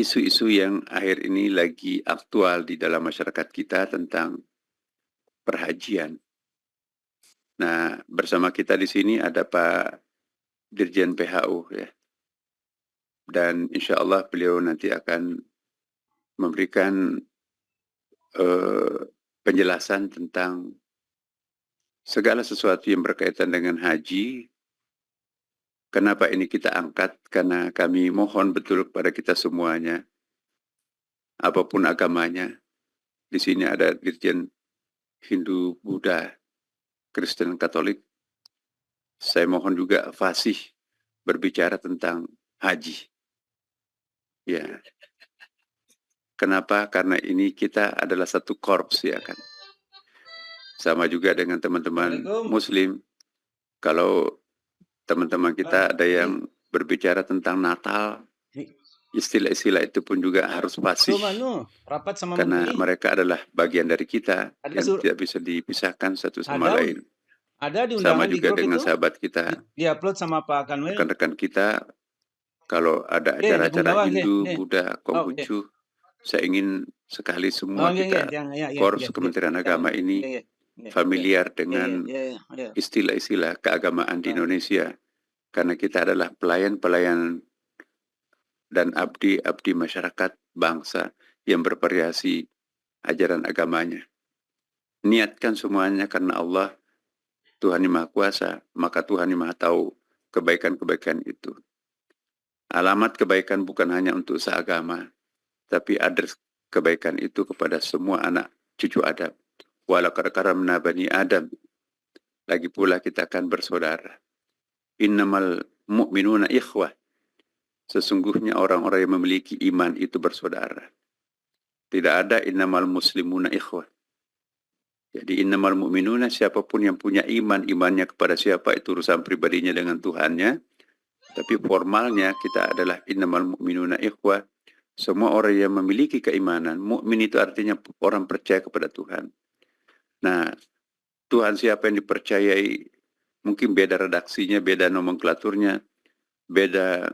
isu-isu yang akhir ini lagi aktual di dalam masyarakat kita tentang perhajian. Nah, bersama kita di sini ada Pak Dirjen PHU ya. Dan insya Allah beliau nanti akan memberikan penjelasan tentang segala sesuatu yang berkaitan dengan haji. Kenapa ini kita angkat? Karena kami mohon betul kepada kita semuanya, apapun agamanya. Di sini ada Dirjen Hindu, Buddha, Kristen, Katolik. Saya mohon juga fasih berbicara tentang haji. Ya. Kenapa? Karena ini kita adalah satu korps ya kan. Sama juga dengan teman-teman Muslim. Kalau teman-teman kita ada yang berbicara tentang Natal, istilah-istilah itu pun juga harus fasih. Karena mereka adalah bagian dari kita yang tidak bisa dipisahkan satu sama lain. Sama juga dengan sahabat kita, diupload sama Pak Kanwil. Rekan-rekan kita, kalau ada acara-acara Hindu, Buddha, Konghucu, saya ingin sekali semua kita korps Kementerian Agama ini familiar dengan istilah-istilah keagamaan di Indonesia. Karena kita adalah pelayan-pelayan dan abdi-abdi masyarakat bangsa yang bervariasi ajaran agamanya. Niatkan semuanya karena Allah, Tuhan yang Maha Kuasa, maka Tuhan yang Maha Tahu kebaikan-kebaikan itu. Alamat kebaikan bukan hanya untuk seagama, tapi address kebaikan itu kepada semua anak cucu Adam. Walaqad karamna bani Adam. Lagi pula kita akan bersaudara. Innamal mu'minuna ikhwah. Sesungguhnya orang-orang yang memiliki iman itu bersaudara. Tidak ada innamal muslimuna ikhwah. Jadi innamal mu'minuna, siapapun yang punya iman, imannya kepada siapa itu urusan pribadinya dengan Tuhannya. Tapi formalnya kita adalah innamal mu'minuna ikhwah. Semua orang yang memiliki keimanan, mukmin itu artinya orang percaya kepada Tuhan. Nah, Tuhan siapa yang dipercayai, mungkin beda redaksinya, beda nomenklaturnya, beda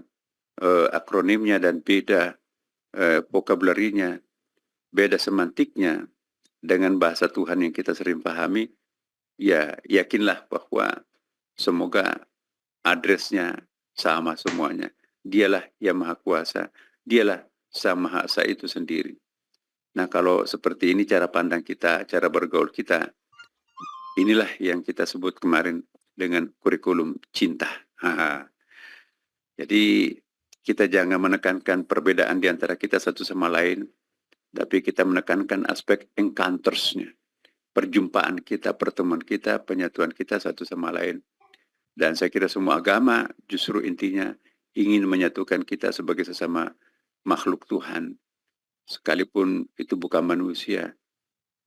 akronimnya, dan beda vocabulary-nya, beda semantiknya dengan bahasa Tuhan yang kita sering pahami. Ya, yakinlah bahwa semoga address-nya sama semuanya. Dialah yang Maha Kuasa, dialah Sang Maha Esa itu sendiri. Nah, kalau seperti ini cara pandang kita, cara bergaul kita, inilah yang kita sebut kemarin dengan kurikulum cinta. Jadi kita jangan menekankan perbedaan di antara kita satu sama lain, tapi kita menekankan aspek encounters-nya. Perjumpaan kita, pertemuan kita, penyatuan kita satu sama lain. Dan saya kira semua agama justru intinya ingin menyatukan kita sebagai sesama makhluk Tuhan. Sekalipun itu bukan manusia,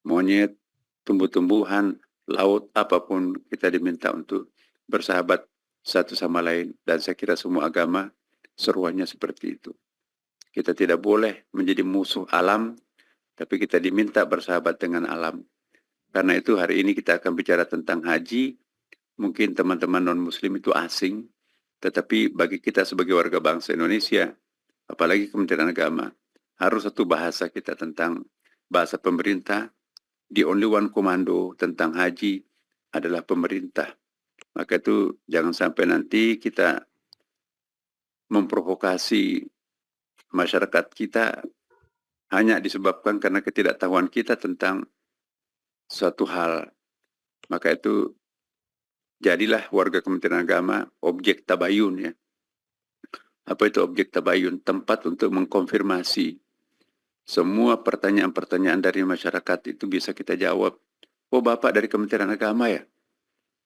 monyet, tumbuh-tumbuhan, laut, apapun kita diminta untuk bersahabat satu sama lain. Dan saya kira semua agama seruannya seperti itu. Kita tidak boleh menjadi musuh alam, tapi kita diminta bersahabat dengan alam. Karena itu hari ini kita akan bicara tentang haji. Mungkin teman-teman non-muslim itu asing, tetapi bagi kita sebagai warga bangsa Indonesia, apalagi Kementerian Agama, harus satu bahasa kita tentang bahasa pemerintah. The only one komando tentang haji adalah pemerintah. Maka itu jangan sampai nanti kita memprovokasi masyarakat kita hanya disebabkan karena ketidaktahuan kita tentang suatu hal. Maka itu jadilah warga Kementerian Agama objek tabayun ya. Apa itu objek tabayun? Tempat untuk mengkonfirmasi semua pertanyaan-pertanyaan dari masyarakat itu bisa kita jawab. Oh, Bapak dari Kementerian Agama ya?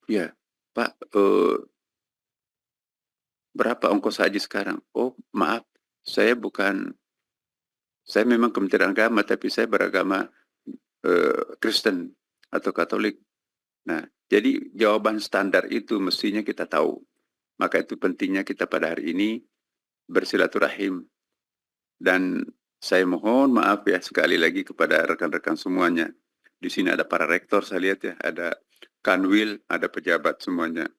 Ya, Pak, berapa ongkos haji sekarang? Oh, maaf, saya memang Kementerian Agama, tapi saya beragama Kristen atau Katolik. Nah, jadi jawaban standar itu mestinya kita tahu. Maka itu pentingnya kita pada hari ini bersilaturahim. Dan saya mohon maaf ya sekali lagi kepada rekan-rekan semuanya. Di sini ada para rektor, saya lihat ya, ada Kanwil, ada pejabat semuanya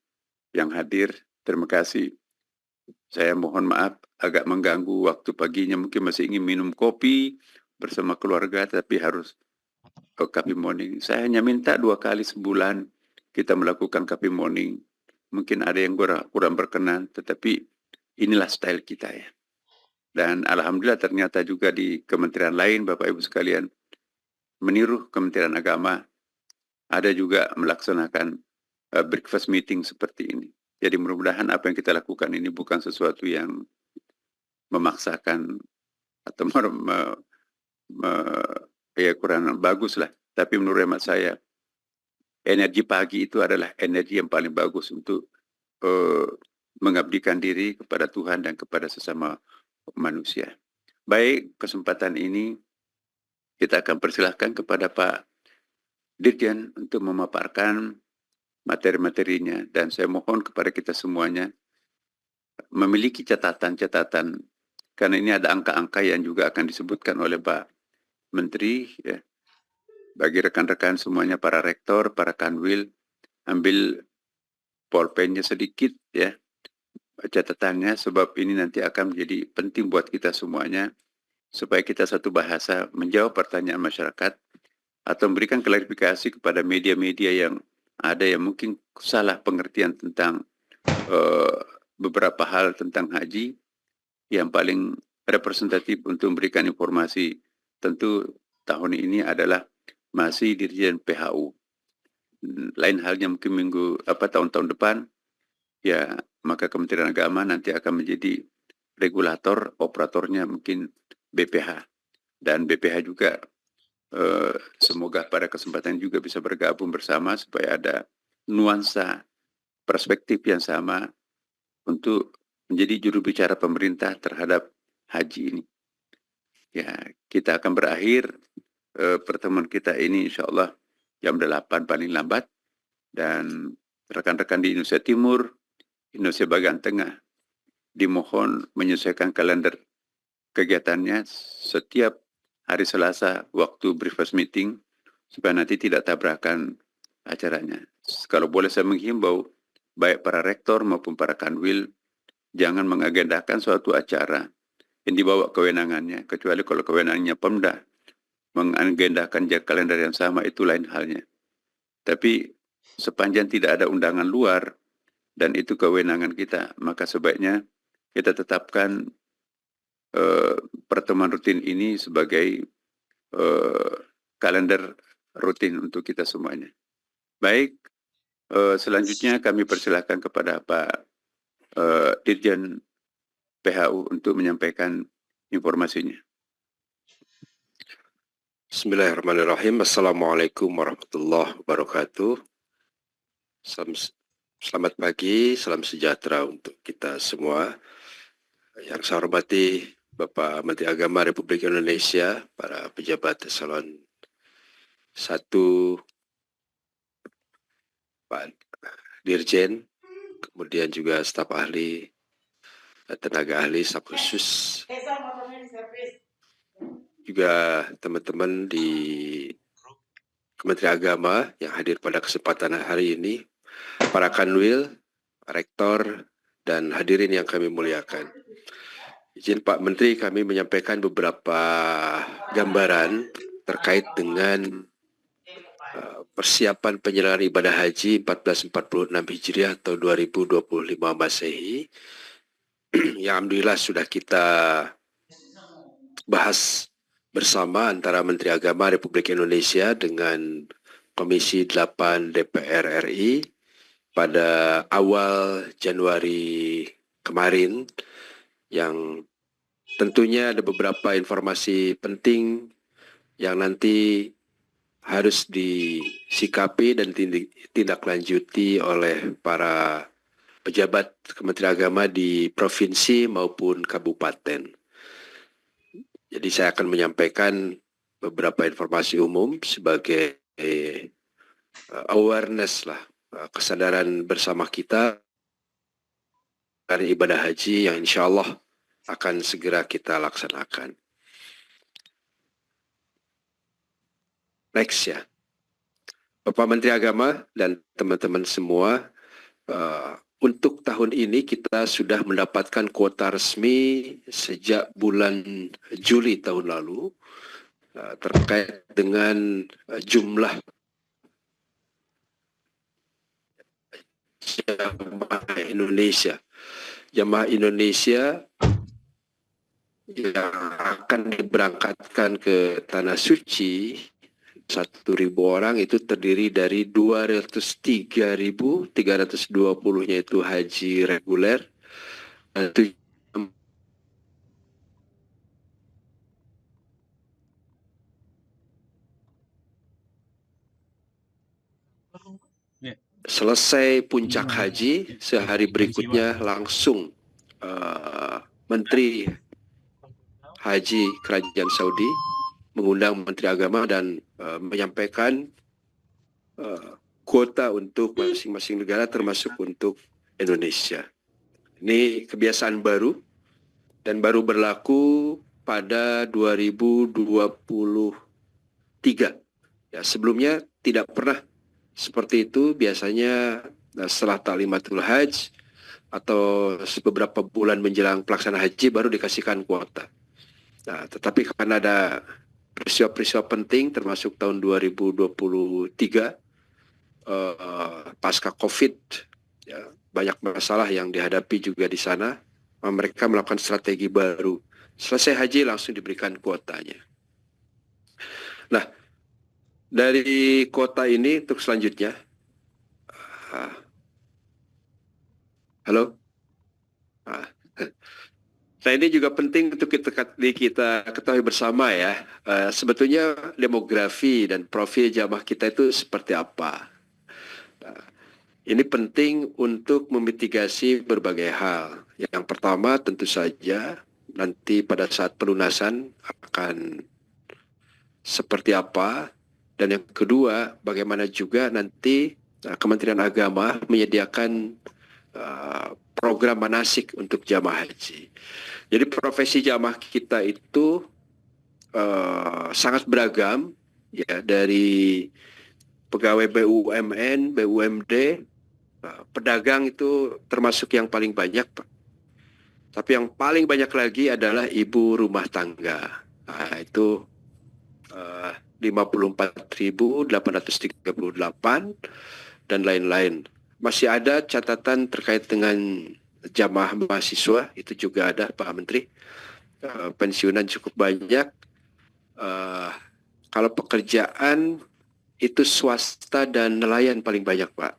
yang hadir. Terima kasih. Saya mohon maaf agak mengganggu waktu paginya, mungkin masih ingin minum kopi bersama keluarga, tapi harus coffee morning. Saya hanya minta 2 kali sebulan kita melakukan coffee morning. Mungkin ada yang kurang berkenan, tetapi inilah style kita ya. Dan alhamdulillah ternyata juga di kementerian lain, Bapak Ibu sekalian, meniru Kementerian Agama, ada juga melaksanakan breakfast meeting seperti ini. Jadi mudah-mudahan apa yang kita lakukan ini bukan sesuatu yang memaksakan atau ya kurang bagus lah. Tapi menurut hemat saya, energi pagi itu adalah energi yang paling bagus untuk mengabdikan diri kepada Tuhan dan kepada sesama manusia. Baik, kesempatan ini kita akan persilahkan kepada Pak Dirjen untuk memaparkan materi-materinya, dan saya mohon kepada kita semuanya memiliki catatan-catatan, karena ini ada angka-angka yang juga akan disebutkan oleh Pak Menteri ya. Bagi rekan-rekan semuanya, para rektor, para kanwil, ambil pulpennya sedikit ya, catatannya, sebab ini nanti akan menjadi penting buat kita semuanya, supaya kita satu bahasa menjawab pertanyaan masyarakat atau memberikan klarifikasi kepada media-media yang ada yang mungkin salah pengertian tentang beberapa hal tentang haji. Yang paling representatif untuk memberikan informasi tentu tahun ini adalah masih Dirjen PHU. Lain halnya mungkin tahun-tahun depan, ya maka Kementerian Agama nanti akan menjadi regulator, operatornya mungkin BPH. Dan BPH juga semoga pada kesempatan juga bisa bergabung bersama supaya ada nuansa perspektif yang sama untuk menjadi juru bicara pemerintah terhadap haji ini. Ya, kita akan berakhir pertemuan kita ini insya Allah jam 8 paling lambat, dan rekan-rekan di Indonesia Timur, Indonesia bagian tengah dimohon menyesuaikan kalender kegiatannya setiap hari Selasa waktu breakfast meeting supaya nanti tidak tabrakan acaranya. Kalau boleh saya menghimbau baik para rektor maupun para kanwil jangan mengagendakan suatu acara yang dibawa kewenangannya, kecuali kalau kewenangannya Pemda mengagendakan kalender yang sama, itu lain halnya. Tapi sepanjang tidak ada undangan luar dan itu kewenangan kita, maka sebaiknya kita tetapkan pertemuan rutin ini sebagai kalender rutin untuk kita semuanya. Baik, selanjutnya kami persilahkan kepada Pak Dirjen PHU untuk menyampaikan informasinya. Bismillahirrahmanirrahim. Assalamualaikum warahmatullahi wabarakatuh. Selamat pagi, salam sejahtera untuk kita semua. Yang saya hormati Bapak Menteri Agama Republik Indonesia, para pejabat eselon 1, Pak Dirjen, kemudian juga staf ahli, tenaga ahli, staf khusus, juga teman-teman di Kementerian Agama yang hadir pada kesempatan hari ini, para kanwil, rektor, dan hadirin yang kami muliakan. Izin Pak Menteri kami menyampaikan beberapa gambaran terkait dengan persiapan penyelenggaraan ibadah haji 1446 Hijriah atau 2025 Masehi yang alhamdulillah sudah kita bahas bersama antara Menteri Agama Republik Indonesia dengan Komisi 8 DPR RI pada awal Januari kemarin, yang tentunya ada beberapa informasi penting yang nanti harus disikapi dan ditindaklanjuti oleh para pejabat Kementerian Agama di provinsi maupun kabupaten. Jadi saya akan menyampaikan beberapa informasi umum sebagai awareness lah, kesadaran bersama kita dari ibadah haji yang insya Allah akan segera kita laksanakan. Next ya. Bapak Menteri Agama dan teman-teman semua, untuk tahun ini kita sudah mendapatkan kuota resmi sejak bulan Juli tahun lalu terkait dengan jumlah jamaah Indonesia. Jamaah Indonesia yang akan diberangkatkan ke Tanah Suci 1.000 orang itu terdiri dari 203.320-nya itu haji reguler dan selesai puncak haji, sehari berikutnya langsung Menteri Haji Kerajaan Saudi mengundang Menteri Agama dan menyampaikan kuota untuk masing-masing negara termasuk untuk Indonesia. Ini kebiasaan baru dan baru berlaku pada 2023. Ya, sebelumnya tidak pernah seperti itu. Biasanya setelah Taklimatul Hajj atau beberapa bulan menjelang pelaksanaan haji baru dikasihkan kuota. Nah, tetapi karena ada peristiwa-peristiwa penting termasuk tahun 2023 pasca COVID, ya, banyak masalah yang dihadapi juga di sana. Mereka melakukan strategi baru. Selesai haji langsung diberikan kuotanya. Nah, dari kuota ini untuk selanjutnya, halo. Nah, ini juga penting untuk kita ketahui bersama ya. Sebetulnya demografi dan profil jamaah kita itu seperti apa. Ini penting untuk memitigasi berbagai hal. Yang pertama tentu saja nanti pada saat pelunasan akan seperti apa. Dan yang kedua, bagaimana juga nanti Kementerian Agama menyediakan program manasik untuk jamaah haji. Jadi profesi jamaah kita itu sangat beragam, ya, dari pegawai BUMN, BUMD, pedagang itu termasuk yang paling banyak, Pak. Tapi yang paling banyak lagi adalah ibu rumah tangga. Nah, itu 54.838 dan lain-lain. Masih ada catatan terkait dengan jamaah mahasiswa, itu juga ada Pak Menteri. Pensiunan cukup banyak. Kalau pekerjaan itu swasta dan nelayan paling banyak, Pak.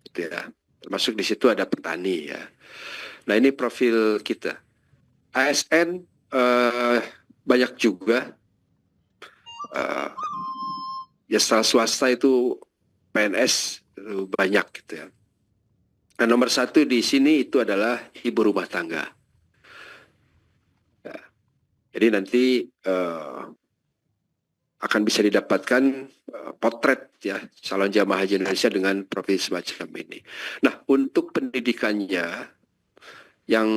Gitu ya. Termasuk di situ ada petani ya. Nah, ini profil kita. ASN banyak juga. Ya, setelah swasta itu PNS itu banyak gitu ya. Nah, nomor satu di sini itu adalah ibu rumah tangga. Ya. Jadi nanti akan bisa didapatkan potret ya calon jamaah haji Indonesia dengan profil semacam ini. Nah, untuk pendidikannya yang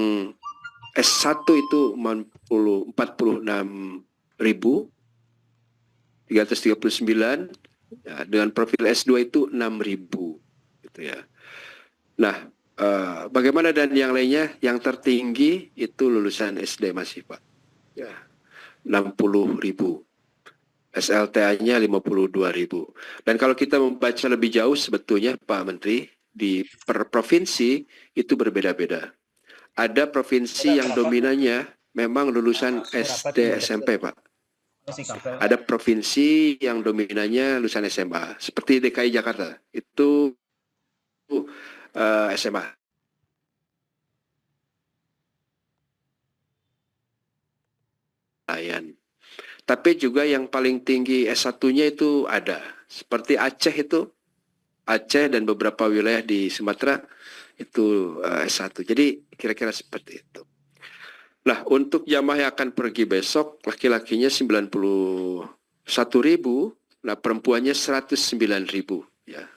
S1 itu 46.339, ya, dengan profil S2 itu 6.000 gitu ya. Nah, bagaimana dan yang lainnya? Yang tertinggi itu lulusan SD masih, Pak. Ya, 60.000. SLTA-nya 52.000. Dan kalau kita membaca lebih jauh sebetulnya Pak Menteri, di per provinsi itu berbeda-beda. Ada provinsi yang dominannya memang lulusan SD SMP, Pak. Ada provinsi yang dominannya lulusan SMA, seperti DKI Jakarta, itu SMA. Tapi juga yang paling tinggi S1-nya itu ada. Seperti Aceh itu, Aceh dan beberapa wilayah di Sumatera itu S1. Jadi kira-kira seperti itu. Nah, untuk jamaah yang akan pergi besok, laki-lakinya 91.000, nah perempuannya 109.000, ya,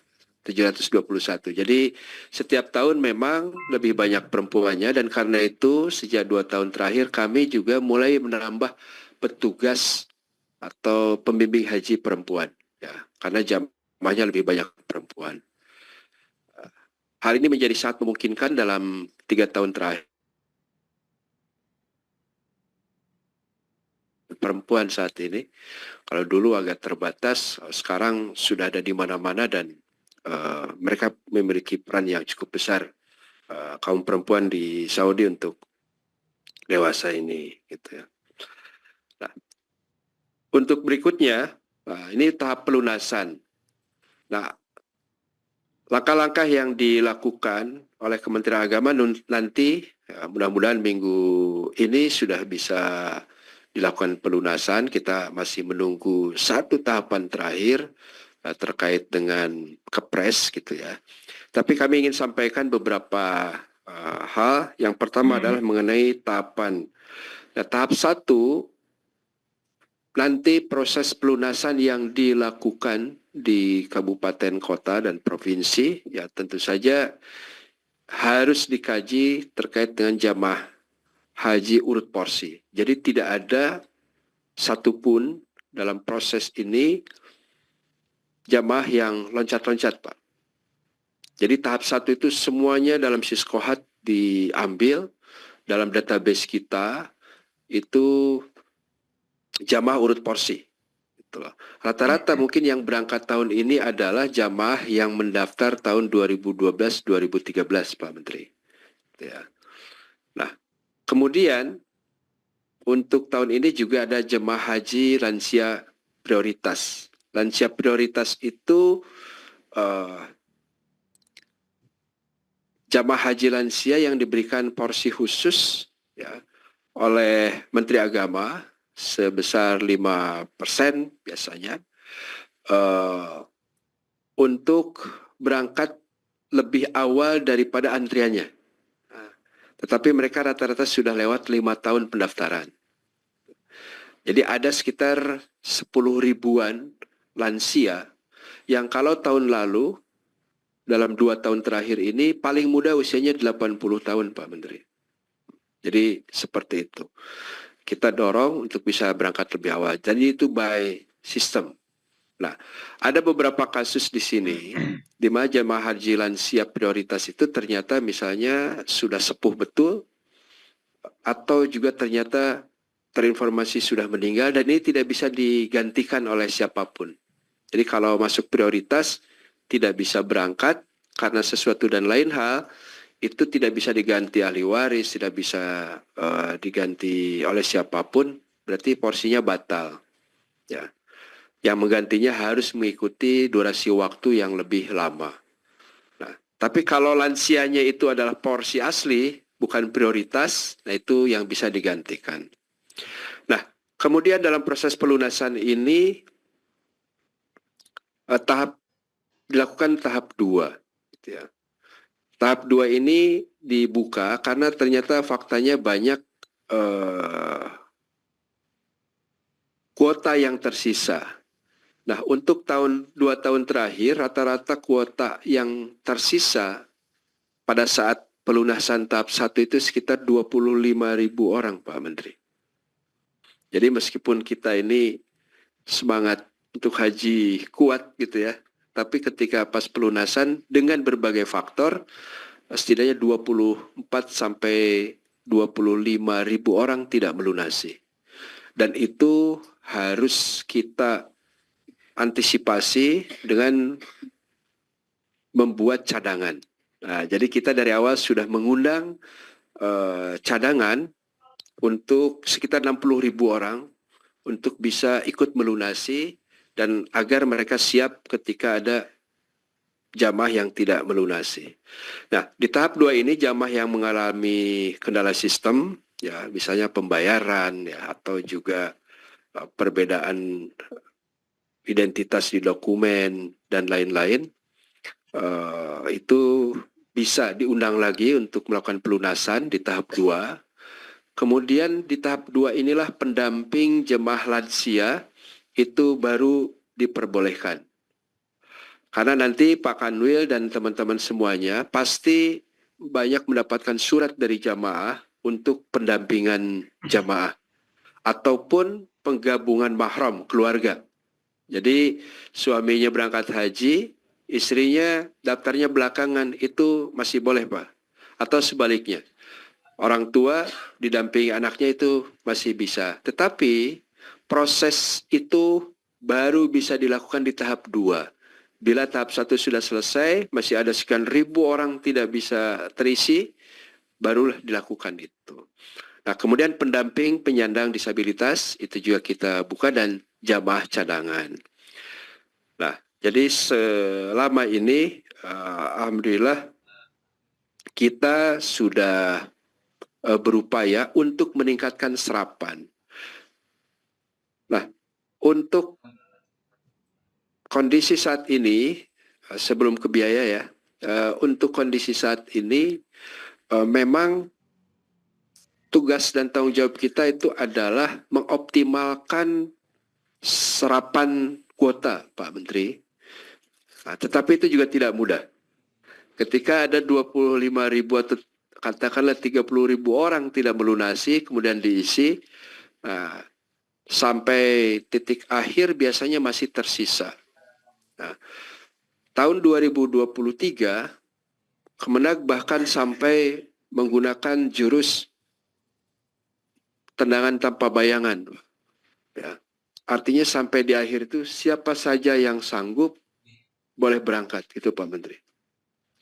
721. Jadi setiap tahun memang lebih banyak perempuannya, dan karena itu sejak 2 tahun terakhir kami juga mulai menambah petugas atau pembimbing haji perempuan, ya, karena jamaahnya lebih banyak perempuan. hal ini menjadi sangat memungkinkan dalam 3 tahun terakhir. Perempuan saat ini, kalau dulu agak terbatas, sekarang sudah ada di mana-mana dan mereka memiliki peran yang cukup besar, kaum perempuan di Saudi untuk dewasa ini, gitu ya. Nah, untuk berikutnya, ini tahap pelunasan. Nah, langkah-langkah yang dilakukan oleh Kementerian Agama nanti, mudah-mudahan minggu ini sudah bisa dilakukan pelunasan. Kita masih menunggu satu tahapan terakhir terkait dengan Kepres, gitu ya. Tapi kami ingin sampaikan beberapa hal. Yang pertama adalah mengenai tahapan. Nah, tahap 1, nanti proses pelunasan yang dilakukan di kabupaten, kota, dan provinsi, ya tentu saja harus dikaji terkait dengan jamaah haji urut porsi. Jadi tidak ada satupun dalam proses ini jamaah yang loncat-loncat, Pak. Jadi tahap 1 itu semuanya dalam Siskohat diambil, dalam database kita itu jamaah urut porsi. Rata-rata mungkin yang berangkat tahun ini adalah jamaah yang mendaftar tahun 2012-2013, Pak Menteri. Ya. Nah, kemudian untuk tahun ini juga ada jemaah haji lansia prioritas. Lansia prioritas itu jamaah haji lansia yang diberikan porsi khusus, ya, oleh Menteri Agama sebesar 5% biasanya untuk berangkat lebih awal daripada antriannya. Tetapi mereka rata-rata sudah lewat 5 tahun pendaftaran. Jadi ada sekitar 10 ribuan lansia yang kalau tahun lalu dalam 2 tahun terakhir ini paling muda usianya 80 tahun, Pak Menteri. Jadi seperti itu. Kita dorong untuk bisa berangkat lebih awal. Jadi itu by system. Nah, ada beberapa kasus di sini di mana jemaah haji lansia prioritas itu ternyata misalnya sudah sepuh betul atau juga ternyata terinformasi sudah meninggal dan ini tidak bisa digantikan oleh siapapun. Jadi kalau masuk prioritas tidak bisa berangkat karena sesuatu dan lain hal, itu tidak bisa diganti ahli waris, tidak bisa diganti oleh siapapun, berarti porsinya batal. Ya. Yang menggantinya harus mengikuti durasi waktu yang lebih lama. Nah, tapi kalau lansianya itu adalah porsi asli, bukan prioritas, nah itu yang bisa digantikan. Nah, kemudian dalam proses pelunasan ini dilakukan tahap 2. Gitu ya. Tahap 2 ini dibuka karena ternyata faktanya banyak kuota yang tersisa. Nah, untuk 2 tahun terakhir, rata-rata kuota yang tersisa pada saat pelunasan tahap 1 itu sekitar 25.000 orang, Pak Menteri. Jadi meskipun kita ini semangat untuk haji kuat gitu ya, tapi ketika pas pelunasan dengan berbagai faktor, setidaknya 24 sampai 25.000 orang tidak melunasi. Dan itu harus kita antisipasi dengan membuat cadangan. Nah, jadi kita dari awal sudah mengundang cadangan untuk sekitar 60.000 orang untuk bisa ikut melunasi dan agar mereka siap ketika ada jamaah yang tidak melunasi. Nah, di tahap 2 ini jamaah yang mengalami kendala sistem, ya misalnya pembayaran, ya atau juga perbedaan identitas di dokumen dan lain-lain, itu bisa diundang lagi untuk melakukan pelunasan di tahap 2. Kemudian di tahap 2 inilah pendamping jemaah lansia itu baru diperbolehkan. Karena nanti Pak Kanwil dan teman-teman semuanya pasti banyak mendapatkan surat dari jamaah untuk pendampingan jamaah ataupun penggabungan mahram keluarga. Jadi suaminya berangkat haji, istrinya daftarnya belakangan, itu masih boleh Pak? Atau sebaliknya, orang tua didampingi anaknya itu masih bisa. Tetapi proses itu baru bisa dilakukan di tahap 2. Bila tahap 1 sudah selesai, masih ada sekian ribu orang tidak bisa terisi, barulah dilakukan itu. Nah, kemudian pendamping penyandang disabilitas itu juga kita buka, dan jamaah cadangan. Nah, jadi selama ini alhamdulillah kita sudah berupaya untuk meningkatkan serapan. Nah, untuk kondisi saat ini, sebelum ke biaya ya, untuk kondisi saat ini memang tugas dan tanggung jawab kita itu adalah mengoptimalkan serapan kuota, Pak Menteri. Nah, tetapi itu juga tidak mudah. Ketika ada 25.000 atau katakanlah 30.000 orang tidak melunasi, kemudian diisi, nah, sampai titik akhir biasanya masih tersisa. Nah, tahun 2023, Kemenag bahkan sampai menggunakan jurus tendangan tanpa bayangan. Ya. Artinya sampai di akhir itu siapa saja yang sanggup boleh berangkat, itu Pak Menteri.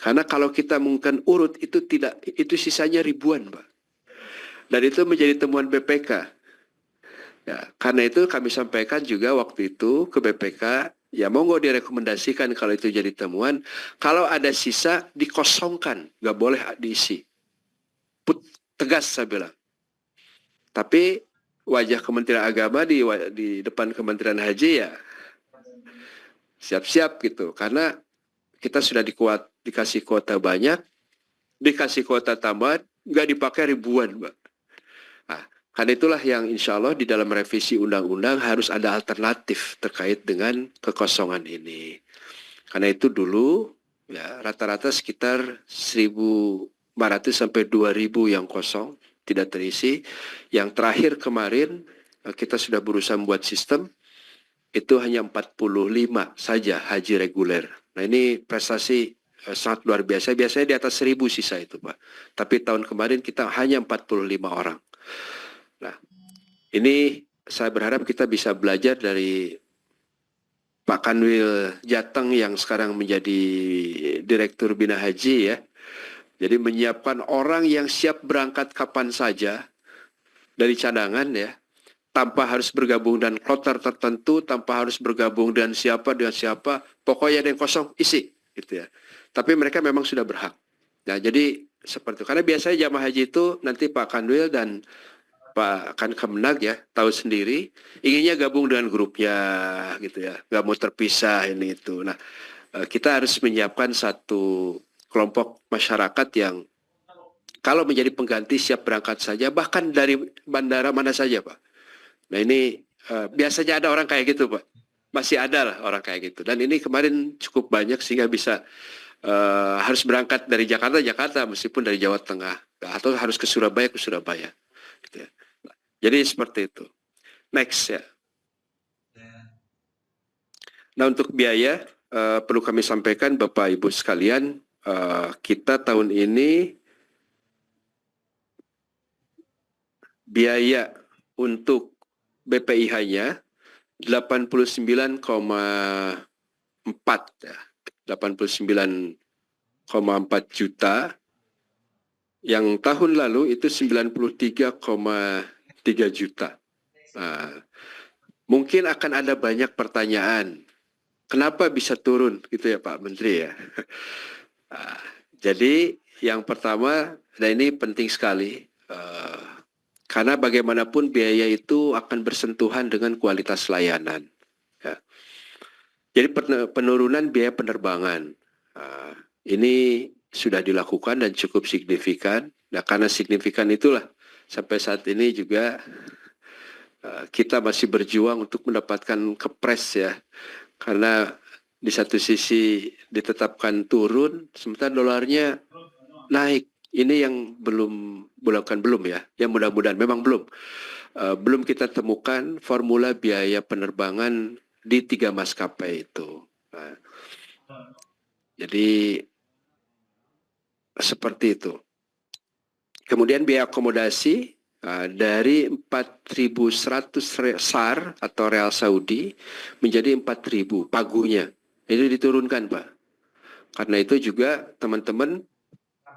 Karena kalau kita menggunakan urut itu tidak, itu sisanya ribuan Pak. Dan itu menjadi temuan BPK. Ya, karena itu kami sampaikan juga waktu itu ke BPK, ya monggo direkomendasikan kalau itu jadi temuan, kalau ada sisa dikosongkan, nggak boleh diisi. Tegas saya bilang. Tapi wajah Kementerian Agama di depan Kementerian Haji ya siap-siap gitu. Karena kita sudah dikasih kuota banyak, dikasih kuota tambahan, nggak dipakai ribuan, Mbak. Nah, karena itulah yang insya Allah di dalam revisi undang-undang harus ada alternatif terkait dengan kekosongan ini. Karena itu dulu ya rata-rata sekitar 1.500 sampai 2.000 yang kosong, tidak terisi. Yang terakhir kemarin kita sudah berusaha membuat sistem, itu hanya 45 saja haji reguler. Nah ini prestasi sangat luar biasa. Biasanya di atas 1.000 sisa itu Pak. Tapi tahun kemarin kita hanya 45 orang. Nah ini saya berharap kita bisa belajar dari Pak Kanwil Jateng yang sekarang menjadi Direktur Bina Haji ya. Jadi menyiapkan orang yang siap berangkat kapan saja dari cadangan ya, tanpa harus bergabung dan kloter tertentu, tanpa harus bergabung dengan siapa, pokoknya ada yang kosong, isi. Gitu ya. Tapi mereka memang sudah berhak. Nah jadi seperti itu. Karena biasanya jamaah haji itu nanti Pak Kanwil dan Pak Kemenag ya, tahu sendiri, inginnya gabung dengan grupnya gitu ya, nggak mau terpisah ini itu. Nah kita harus menyiapkan satu kelompok masyarakat yang kalau menjadi pengganti siap berangkat saja, bahkan dari bandara mana saja Pak. Nah ini biasanya ada orang kayak gitu Pak, masih ada lah orang kayak gitu. Dan ini kemarin cukup banyak sehingga bisa harus berangkat dari Jakarta meskipun dari Jawa Tengah, atau harus ke Surabaya gitu ya. Jadi seperti itu. Next ya. Nah untuk biaya perlu kami sampaikan Bapak Ibu sekalian, kita tahun ini biaya untuk BPIH-nya 89,4 ya. 89,4 juta. Yang tahun lalu itu 93,3 juta. Nah, mungkin akan ada banyak pertanyaan. Kenapa bisa turun gitu ya Pak Menteri ya? Nah, jadi yang pertama, dan ini penting sekali, karena bagaimanapun biaya itu akan bersentuhan dengan kualitas layanan. Ya. Jadi penurunan biaya penerbangan ini sudah dilakukan dan cukup signifikan. Nah karena signifikan itulah sampai saat ini juga kita masih berjuang untuk mendapatkan kepres ya. Karena di satu sisi ditetapkan turun, sementara dolarnya naik. Ini yang belum ya, yang mudah-mudahan memang belum kita temukan formula biaya penerbangan di 3 maskapai itu. Nah, Jadi seperti itu. Kemudian biaya akomodasi dari 4.100 SAR atau Real Saudi menjadi 4.000 pagunya. Itu diturunkan, Pak. Karena itu juga teman-teman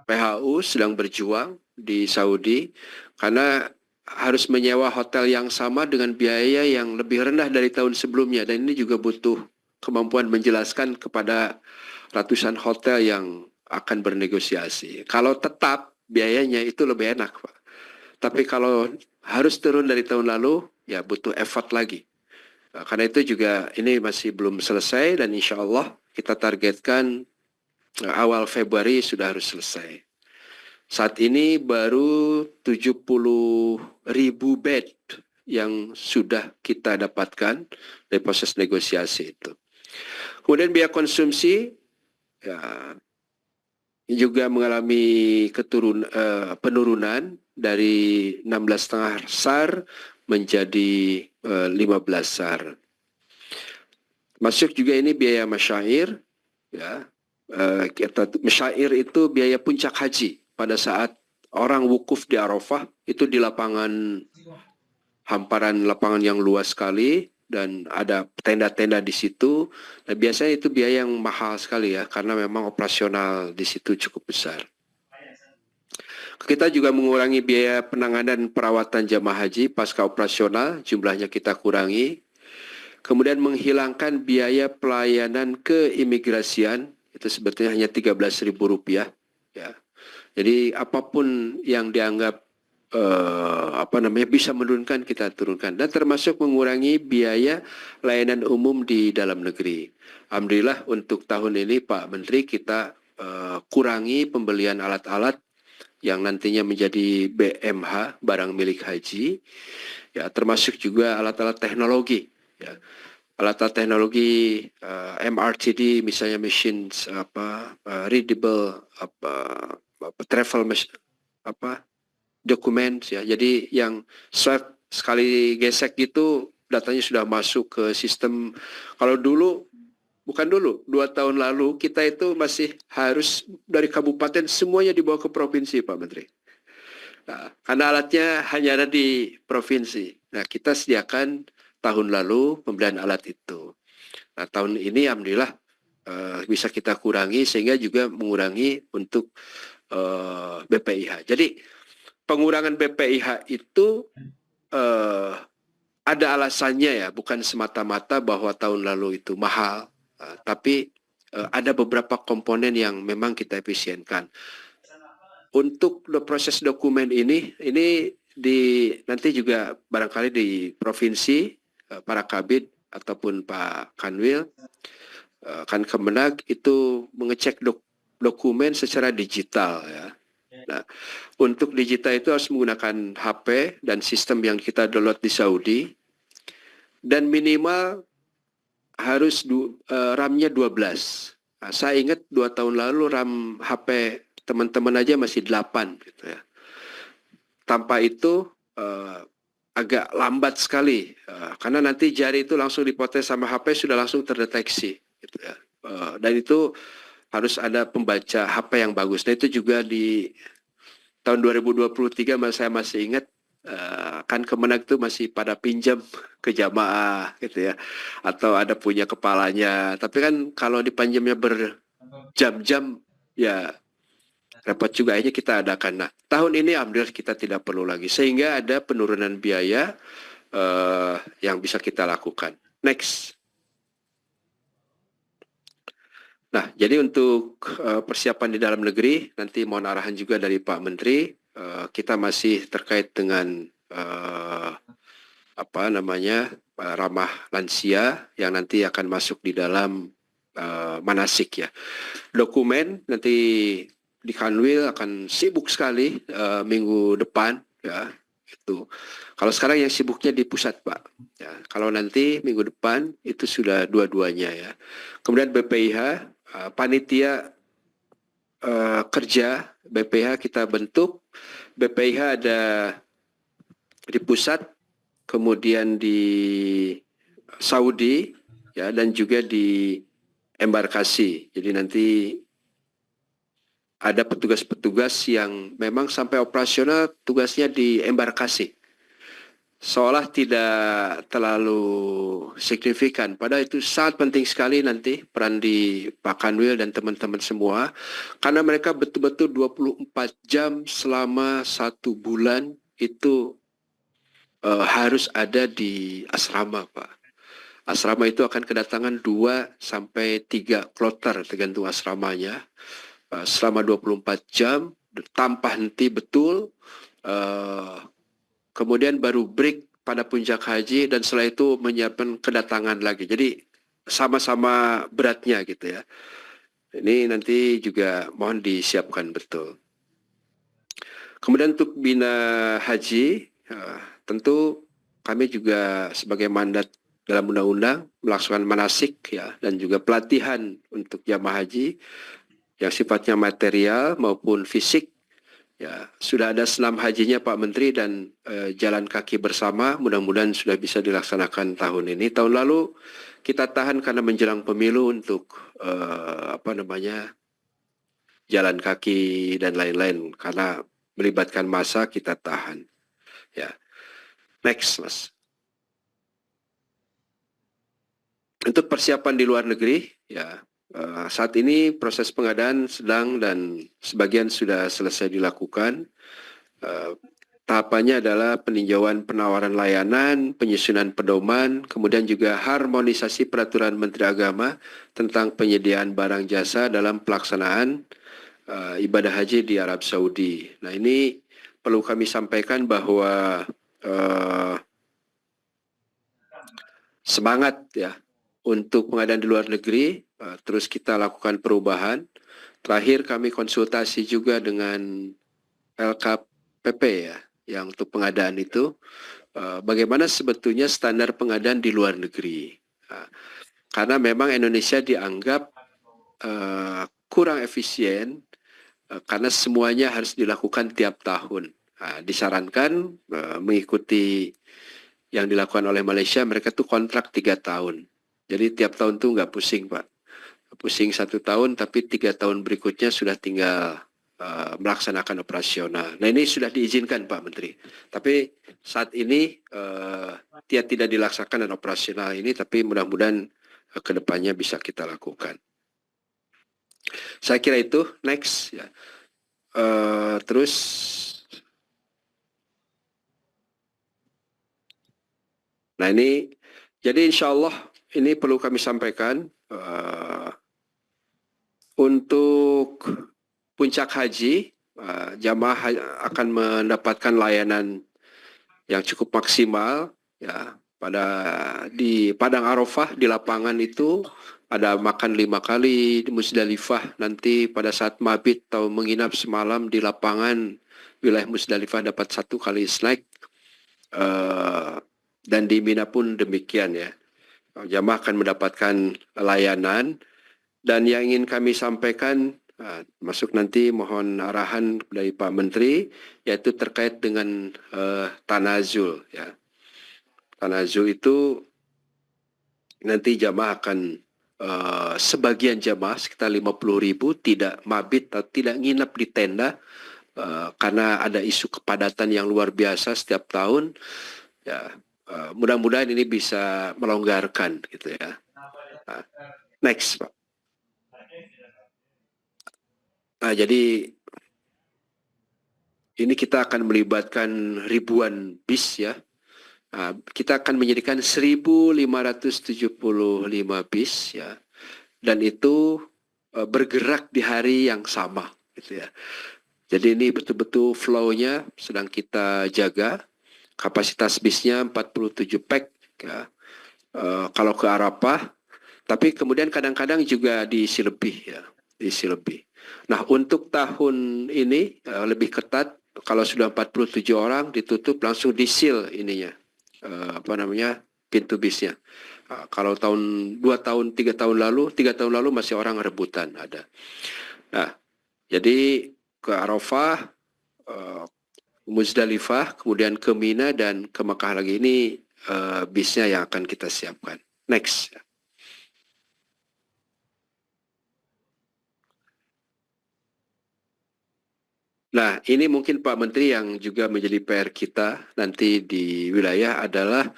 PHU sedang berjuang di Saudi karena harus menyewa hotel yang sama dengan biaya yang lebih rendah dari tahun sebelumnya, dan ini juga butuh kemampuan menjelaskan kepada ratusan hotel yang akan bernegosiasi. Kalau tetap biayanya itu lebih enak, Pak. Tapi kalau harus turun dari tahun lalu, ya butuh effort lagi. Karena itu juga ini masih belum selesai, dan insya Allah kita targetkan awal Februari sudah harus selesai. Saat ini baru 70.000 bed yang sudah kita dapatkan dari proses negosiasi itu. Kemudian biaya konsumsi ya, juga mengalami penurunan dari 16,5 SAR menjadi 15 SAR. Masuk juga ini biaya masyair, ya. Masyair itu biaya puncak haji pada saat orang wukuf di Arafah, itu di lapangan, hamparan lapangan yang luas sekali dan ada tenda-tenda di situ. Nah, biasanya itu biaya yang mahal sekali ya, karena memang operasional di situ cukup besar. Kita juga mengurangi biaya penanganan perawatan jamaah haji pasca operasional, jumlahnya kita kurangi. Kemudian menghilangkan biaya pelayanan keimigrasian, itu sebetulnya hanya Rp13.000 ya. Jadi apapun yang dianggap bisa menurunkan, kita turunkan, dan termasuk mengurangi biaya layanan umum di dalam negeri. Alhamdulillah untuk tahun ini Pak Menteri kita kurangi pembelian alat-alat yang nantinya menjadi BMH, barang milik haji, ya, termasuk juga alat-alat teknologi, ya. Alat-alat teknologi MRTD, misalnya machines readable travel dokumen, ya. Jadi yang swipe sekali gesek gitu datanya sudah masuk ke sistem. Kalau dulu, bukan dulu, 2 tahun lalu kita itu masih harus dari kabupaten semuanya dibawa ke provinsi, Pak Menteri. Nah, karena alatnya hanya ada di provinsi. Nah, kita sediakan tahun lalu pembelian alat itu. Nah, tahun ini alhamdulillah bisa kita kurangi sehingga juga mengurangi untuk BPIH. Jadi pengurangan BPIH itu ada alasannya ya, bukan semata-mata bahwa tahun lalu itu mahal, tapi ada beberapa komponen yang memang kita efisienkan. Untuk proses dokumen ini nanti juga barangkali di provinsi para kabid ataupun Pak Kanwil, kan Kemenag itu mengecek dokumen secara digital ya. Nah, untuk digital itu harus menggunakan HP dan sistem yang kita download di Saudi, dan minimal harus RAM-nya 12. Nah, saya ingat 2 tahun lalu RAM HP teman-teman aja masih 8 gitu ya. Tanpa itu agak lambat sekali, karena nanti jari itu langsung dipotret sama HP sudah langsung terdeteksi gitu ya. Dan itu harus ada pembaca HP yang bagus. Nah, itu juga di tahun 2023 saya masih ingat, kan Kemenag itu masih pada pinjam ke jamaah gitu ya, atau ada punya kepalanya, tapi kan kalau dipanjamnya berjam-jam ya repot juga, akhirnya kita adakan. Nah, tahun ini alhamdulillah kita tidak perlu lagi, sehingga ada penurunan biaya yang bisa kita lakukan. Next. Nah, jadi untuk persiapan di dalam negeri, nanti mohon arahan juga dari Pak Menteri. Kita masih terkait dengan ramah lansia yang nanti akan masuk di dalam manasik ya. Dokumen nanti di Kanwil akan sibuk sekali minggu depan ya. Itu kalau sekarang yang sibuknya di pusat Pak ya. Kalau nanti minggu depan itu sudah dua-duanya ya. Kemudian BPIH, panitia kerja BPIH kita bentuk. BPIH ada di pusat, kemudian di Saudi ya, dan juga di embarkasi. Jadi nanti ada petugas-petugas yang memang sampai operasional tugasnya di embarkasi. Seolah tidak terlalu signifikan. Padahal itu sangat penting sekali nanti peran di Pak Kanwil dan teman-teman semua. Karena mereka betul-betul 24 jam selama 1 bulan itu harus ada di asrama, Pak. Asrama itu akan kedatangan 2 sampai 3 kloter tergantung asramanya. Selama 24 jam tanpa henti betul, kemudian baru break pada puncak haji dan setelah itu menyiapkan kedatangan lagi. Jadi sama-sama beratnya gitu ya. Ini nanti juga mohon disiapkan betul. Kemudian untuk bina haji, tentu kami juga sebagai mandat dalam undang-undang melaksanakan manasik ya, dan juga pelatihan untuk jamaah haji yang sifatnya material maupun fisik. Ya, sudah ada senam hajinya Pak Menteri dan jalan kaki bersama, mudah-mudahan sudah bisa dilaksanakan tahun ini. Tahun lalu kita tahan karena menjelang pemilu untuk jalan kaki dan lain-lain, karena melibatkan massa kita tahan. Ya, next Mas. Untuk persiapan di luar negeri, ya. Saat ini proses pengadaan sedang dan sebagian sudah selesai dilakukan. Tahapannya adalah peninjauan penawaran layanan, penyusunan pedoman, kemudian juga harmonisasi peraturan Menteri Agama tentang penyediaan barang jasa dalam pelaksanaan ibadah haji di Arab Saudi. Nah, ini perlu kami sampaikan bahwa semangat ya untuk pengadaan di luar negeri, terus kita lakukan perubahan. Terakhir kami konsultasi juga dengan LKPP ya, yang untuk pengadaan itu, bagaimana sebetulnya standar pengadaan di luar negeri. Karena memang Indonesia dianggap kurang efisien, karena semuanya harus dilakukan tiap tahun. Disarankan mengikuti yang dilakukan oleh Malaysia, mereka tuh kontrak 3 tahun. Jadi tiap tahun tuh nggak pusing Pak. Pusing 1 tahun, tapi 3 tahun berikutnya sudah tinggal melaksanakan operasional. Nah, ini sudah diizinkan Pak Menteri. Tapi saat ini dia tidak dilaksanakan dan operasional ini, tapi mudah-mudahan ke depannya bisa kita lakukan. Saya kira itu. Next ya. Terus nah ini, jadi insya Allah ini perlu kami sampaikan, untuk puncak haji, jamaah akan mendapatkan layanan yang cukup maksimal ya. Di Padang Arafah di lapangan itu ada makan 5 kali, di Musdalifah nanti pada saat mabit atau menginap semalam di lapangan wilayah Musdalifah dapat 1 kali snack, dan di Mina pun demikian ya. Jamaah akan mendapatkan layanan. Dan yang ingin kami sampaikan, masuk nanti mohon arahan dari Pak Menteri, yaitu terkait dengan tanazul ya. Tanazul itu nanti jamaah akan sebagian jamaah sekitar 50.000 tidak mabit atau tidak nginap di tenda, karena ada isu kepadatan yang luar biasa setiap tahun ya. Mudah-mudahan ini bisa melonggarkan gitu ya. Next Pak. Nah, jadi ini kita akan melibatkan ribuan bis ya. Kita akan menjadikan 1.575 bis ya. Dan itu bergerak di hari yang sama gitu ya. Jadi ini betul-betul flow-nya sedang kita jaga. Kapasitas bisnya 47 pack ya. Kalau ke Arafah, tapi kemudian kadang-kadang juga diisi lebih ya, diisi lebih. Nah, untuk tahun ini lebih ketat. Kalau sudah 47 orang ditutup langsung di-seal ininya, pintu bisnya. Kalau 2 tahun, 3 tahun lalu masih orang rebutan ada. Nah, jadi ke Arafah, Musdalifah, kemudian ke Mina dan ke Mekah lagi, ini bisnya yang akan kita siapkan. Next. Nah, ini mungkin Pak Menteri yang juga menjadi PR kita nanti di wilayah adalah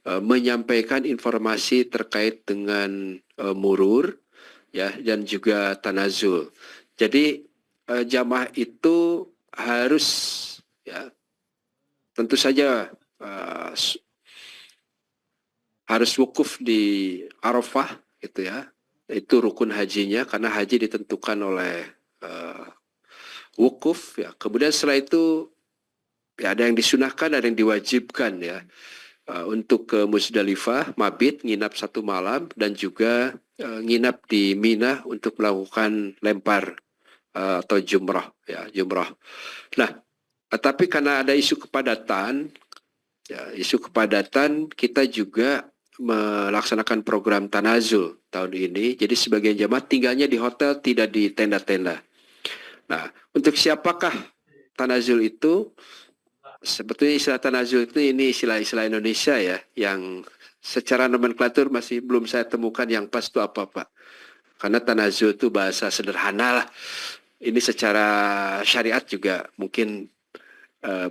menyampaikan informasi terkait dengan murur ya dan juga tanazul. Jadi jamaah itu harus ya tentu saja harus wukuf di Arafah gitu ya. Itu rukun hajinya karena haji ditentukan oleh wukuf ya. Kemudian setelah itu ya ada yang disunahkan, ada yang diwajibkan ya. Untuk ke Musdalifah, mabit, nginap 1 malam dan juga nginap di Mina untuk melakukan lempar atau jumrah ya, jumrah. Nah, tapi karena ada isu kepadatan, ya, isu kepadatan kita juga melaksanakan program tanazul tahun ini. Jadi sebagian jamaah tinggalnya di hotel, tidak di tenda-tenda. Nah, untuk siapakah tanazul itu? Sebetulnya istilah tanazul itu ini istilah-istilah Indonesia ya, yang secara nomenklatur masih belum saya temukan yang pas itu apa Pak. Karena tanazul itu bahasa sederhana lah. Ini secara syariat juga mungkin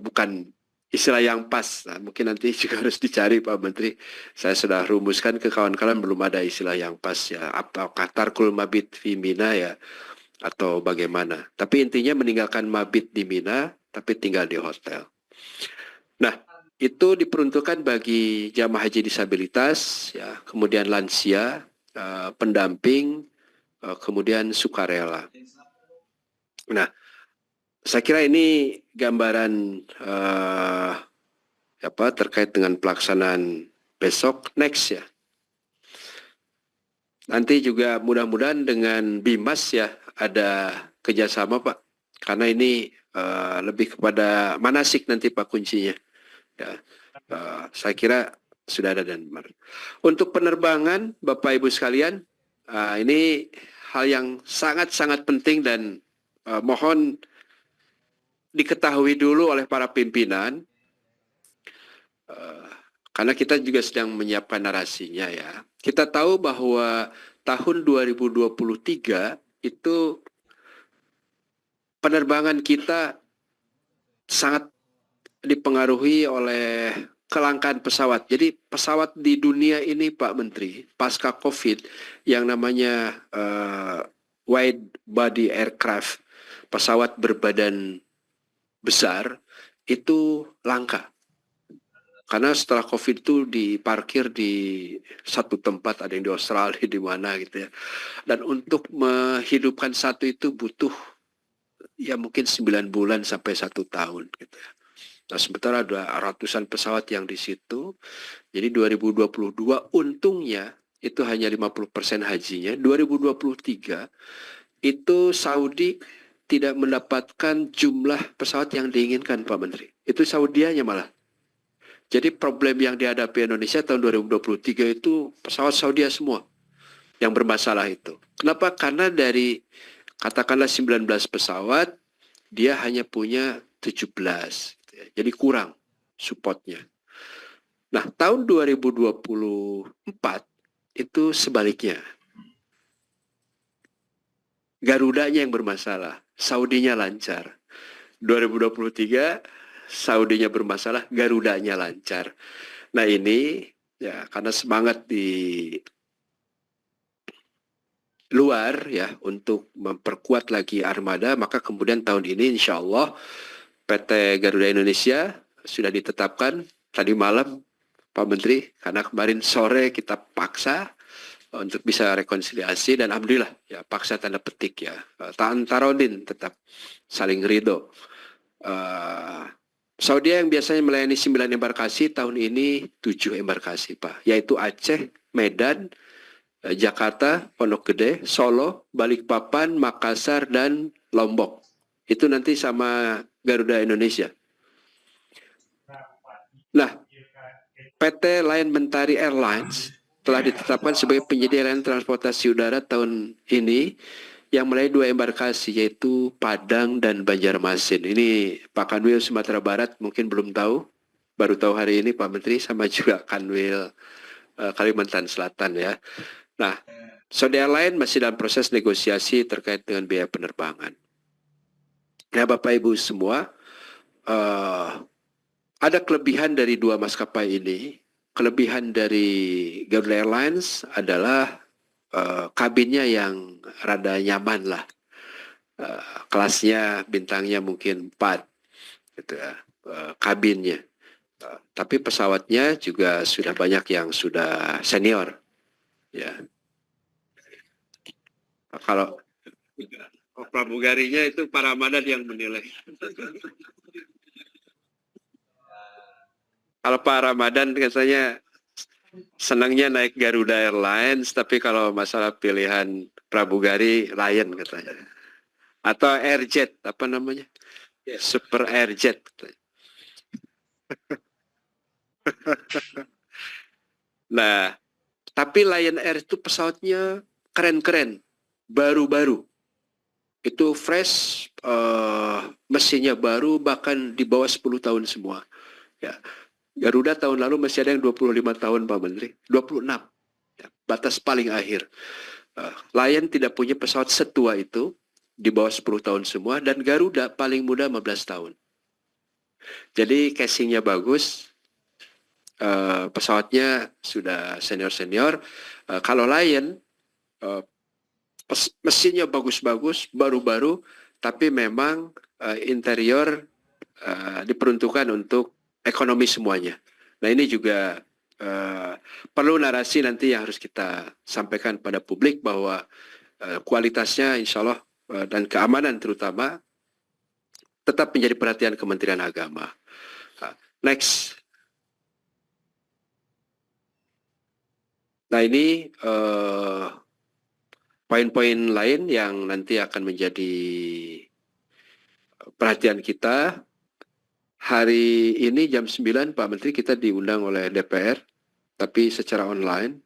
bukan istilah yang pas. Nah, mungkin nanti juga harus dicari Pak Menteri. Saya sudah rumuskan ke kawan-kawan belum ada istilah yang pas ya. Apakah tarkul mabit fi Mina ya atau bagaimana. Tapi intinya meninggalkan mabit di Mina tapi tinggal di hotel. Nah, itu diperuntukkan bagi jamaah haji disabilitas, ya, kemudian lansia, pendamping, kemudian sukarela. Nah, saya kira ini gambaran terkait dengan pelaksanaan besok, next ya. Nanti juga mudah-mudahan dengan Bimas ya ada kerjasama Pak, karena ini lebih kepada manasik nanti Pak kuncinya. Ya, saya kira sudah ada dan untuk penerbangan Bapak Ibu sekalian, ini hal yang sangat-sangat penting dan mohon diketahui dulu oleh para pimpinan, karena kita juga sedang menyiapkan narasinya ya. Kita tahu bahwa tahun 2023 itu penerbangan kita sangat dipengaruhi oleh kelangkaan pesawat. Jadi pesawat di dunia ini Pak Menteri, pasca COVID yang namanya wide body aircraft, pesawat berbadan besar, itu langka. Karena setelah COVID itu diparkir di satu tempat, ada yang di Australia, di mana gitu ya. Dan untuk menghidupkan satu itu butuh ya mungkin 9 bulan sampai 1 tahun gitu ya. Nah, sementara ada ratusan pesawat yang di situ. Jadi 2022 untungnya itu hanya 50% hajinya. 2023 itu Saudi tidak mendapatkan jumlah pesawat yang diinginkan Pak Menteri. Itu Saudianya malah. Jadi problem yang dihadapi Indonesia tahun 2023 itu pesawat Saudi semua yang bermasalah itu. Kenapa? Karena dari katakanlah 19 pesawat, dia hanya punya 17. Jadi kurang supportnya. Nah, tahun 2024 itu sebaliknya. Garudanya yang bermasalah, Saudinya lancar. 2023 Saudinya bermasalah, Garudanya lancar. Nah ini ya karena semangat di luar ya untuk memperkuat lagi armada, maka kemudian tahun ini insya Allah PT Garuda Indonesia sudah ditetapkan tadi malam Pak Menteri, karena kemarin sore kita paksa untuk bisa rekonsiliasi dan alhamdulillah ya paksa tanda petik ya tarodin tetap saling ridho. Saudi yang biasanya melayani 9 embarkasi tahun ini 7 embarkasi Pak, yaitu Aceh, Medan, Jakarta, Pondok Gede, Solo, Balikpapan, Makassar, dan Lombok. Itu nanti sama Garuda Indonesia. Nah, PT Lion Mentari Airlines telah ditetapkan sebagai penyedia layanan transportasi udara tahun ini yang melayani 2 embarkasi yaitu Padang dan Banjarmasin. Ini Pak Kanwil Sumatera Barat mungkin belum tahu, baru tahu hari ini Pak Menteri, sama juga Kanwil Kalimantan Selatan ya. Nah, saudara lain masih dalam proses negosiasi terkait dengan biaya penerbangan. Nah, Bapak Ibu semua, ada kelebihan dari dua maskapai ini. Kelebihan dari Garuda Airlines adalah kabinnya yang rada nyaman lah. Kelasnya bintangnya mungkin 4 gitu ya, kabinnya. Tapi pesawatnya juga sudah banyak yang sudah senior. Ya. Kalau pramugarinya itu para Ramadan yang menilai. Kalau Pak Ramadan katanya senangnya naik Garuda Airlines, tapi kalau masalah pilihan pramugari Lion katanya. Atau Airjet, apa namanya? Super Airjet. Nah, tapi Lion Air itu pesawatnya keren-keren, baru-baru. Itu fresh, mesinnya baru, bahkan di bawah 10 tahun semua. Ya. Garuda tahun lalu masih ada yang 25 tahun Pak Menteri, 26. Ya, batas paling akhir. Lion tidak punya pesawat setua itu, di bawah 10 tahun semua, dan Garuda paling muda 15 tahun. Jadi casingnya bagus, pesawatnya sudah senior-senior. Kalau Lion, mesinnya bagus-bagus, baru-baru, tapi memang interior diperuntukkan untuk ekonomi semuanya. Nah, ini juga perlu narasi nanti yang harus kita sampaikan pada publik bahwa kualitasnya insya Allah dan keamanan terutama tetap menjadi perhatian Kementerian Agama. Next. Nah, ini poin-poin lain yang nanti akan menjadi perhatian kita. Hari ini jam 9 Pak Menteri kita diundang oleh DPR, tapi secara online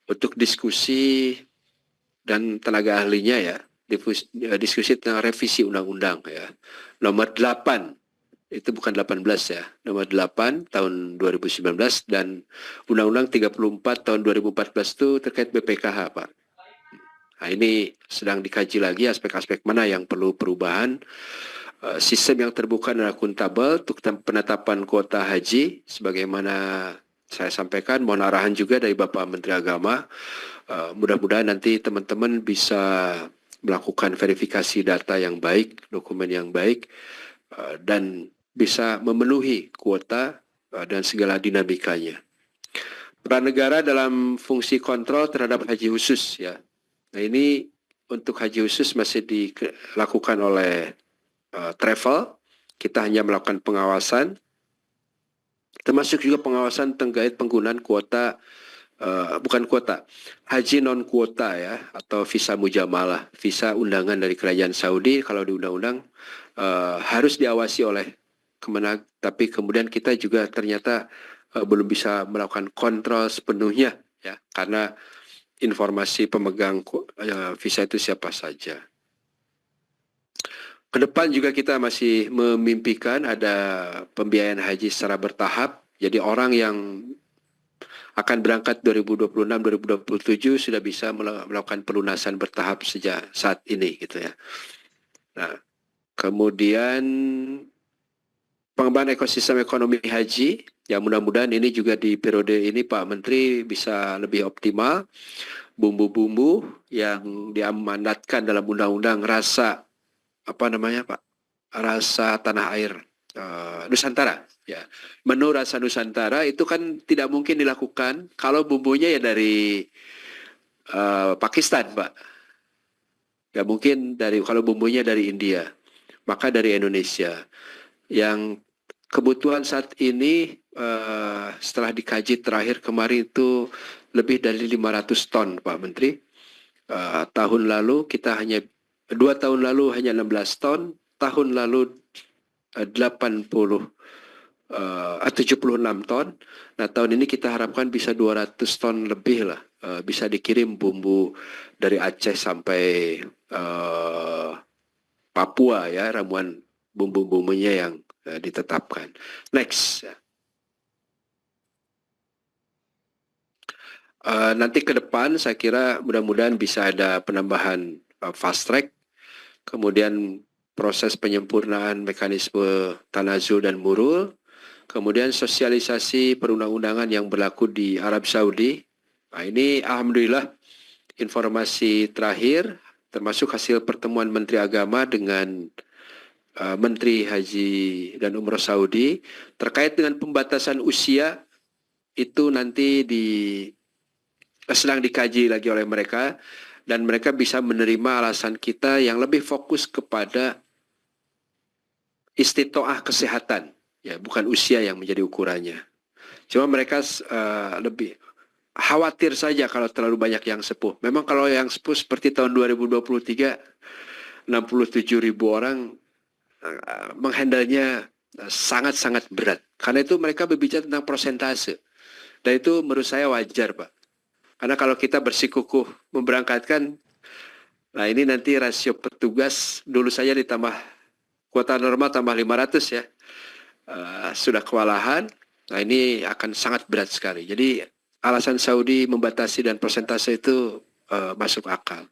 untuk diskusi dan tenaga ahlinya ya, diskusi tentang revisi undang-undang ya. Nomor 8, itu bukan 18 ya, nomor 8 tahun 2019 dan Undang-Undang 34 tahun 2014 itu terkait BPKH Pak. Nah, ini sedang dikaji lagi aspek-aspek mana yang perlu perubahan. Sistem yang terbuka dan akuntabel untuk penetapan kuota haji, sebagaimana saya sampaikan, mohon arahan juga dari Bapak Menteri Agama. Mudah-mudahan nanti teman-teman bisa melakukan verifikasi data yang baik, dokumen yang baik, dan bisa memenuhi kuota dan segala dinamikanya. Peran negara dalam fungsi kontrol terhadap haji khusus ya. Nah, ini untuk haji khusus masih dilakukan oleh travel. Kita hanya melakukan pengawasan, termasuk juga pengawasan terkait penggunaan kuota, bukan kuota, haji non kuota ya, atau visa mujamalah, visa undangan dari kerajaan Saudi. Kalau di undang-undang harus diawasi oleh Kemenag, tapi kemudian kita juga ternyata belum bisa melakukan kontrol sepenuhnya ya, karena informasi pemegang visa itu siapa saja. Kedepan juga kita masih memimpikan ada pembiayaan haji secara bertahap. Jadi orang yang akan berangkat 2026-2027 sudah bisa melakukan pelunasan bertahap sejak saat ini gitu ya. Nah, kemudian pengembangan ekosistem ekonomi haji, yang mudah-mudahan ini juga di periode ini Pak Menteri bisa lebih optimal. Bumbu-bumbu yang diamanatkan dalam undang-undang rasa rasa tanah air Nusantara ya. Menu rasa Nusantara itu kan tidak mungkin dilakukan kalau bumbunya ya dari Pakistan Pak. Ya mungkin kalau bumbunya dari India, maka dari Indonesia. Yang kebutuhan saat ini setelah dikaji terakhir kemarin itu lebih dari 500 ton Pak Menteri. Tahun lalu kita hanya 2 tahun lalu hanya 16 ton, tahun lalu 76 ton. Nah, tahun ini kita harapkan bisa 200 ton lebih lah, bisa dikirim bumbu dari Aceh sampai Papua ya, ramuan bumbu-bumbunya yang ditetapkan. Next. Nanti ke depan saya kira mudah-mudahan bisa ada penambahan fast track kemudian proses penyempurnaan mekanisme tanazul dan murul, kemudian sosialisasi perundang-undangan yang berlaku di Arab Saudi. Nah, ini alhamdulillah informasi terakhir termasuk hasil pertemuan Menteri Agama dengan Menteri Haji dan Umroh Saudi terkait dengan pembatasan usia itu nanti sedang dikaji lagi oleh mereka dan mereka bisa menerima alasan kita yang lebih fokus kepada istitoah kesehatan, ya bukan usia yang menjadi ukurannya. Cuma mereka lebih khawatir saja kalau terlalu banyak yang sepuh. Memang kalau yang sepuh seperti tahun 2023, 67.000 orang menghandlenya sangat-sangat berat. Karena itu mereka berbicara tentang persentase. Dan itu menurut saya wajar, Pak. Karena kalau kita bersikukuh memberangkatkan, nah ini nanti rasio petugas dulu saja ditambah kuota normal tambah 500 ya. Sudah kewalahan, nah ini akan sangat berat sekali. Jadi alasan Saudi membatasi dan persentase itu masuk akal.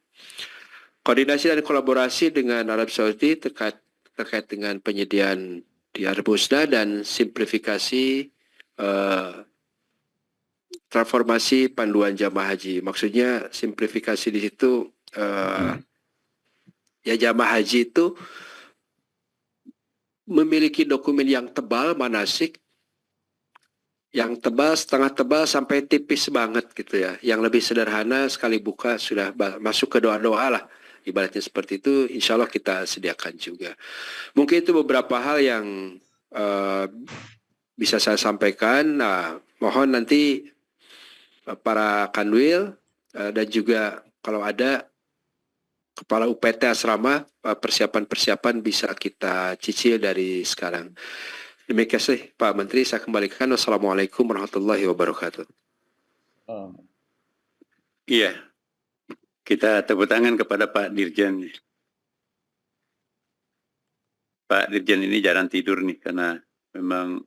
Koordinasi dan kolaborasi dengan Arab Saudi terkait dengan penyediaan di Arab Usna dan simplifikasi transformasi panduan jamaah haji. Maksudnya simplifikasi di situ ya jamaah haji itu memiliki dokumen yang tebal manasik, yang tebal, setengah tebal sampai tipis banget gitu ya. Yang lebih sederhana sekali buka sudah masuk ke doa-doa lah. Ibaratnya seperti itu, insya Allah kita sediakan juga. Mungkin itu beberapa hal yang bisa saya sampaikan. Nah, mohon nanti para kanwil dan juga kalau ada kepala UPT asrama, persiapan-persiapan bisa kita cicil dari sekarang. Demikian sih Pak Menteri, saya kembalikan. Wassalamualaikum warahmatullahi wabarakatuh. Iya, kita tepuk tangan kepada Pak Dirjen. Pak Dirjen ini jarang tidur nih, karena memang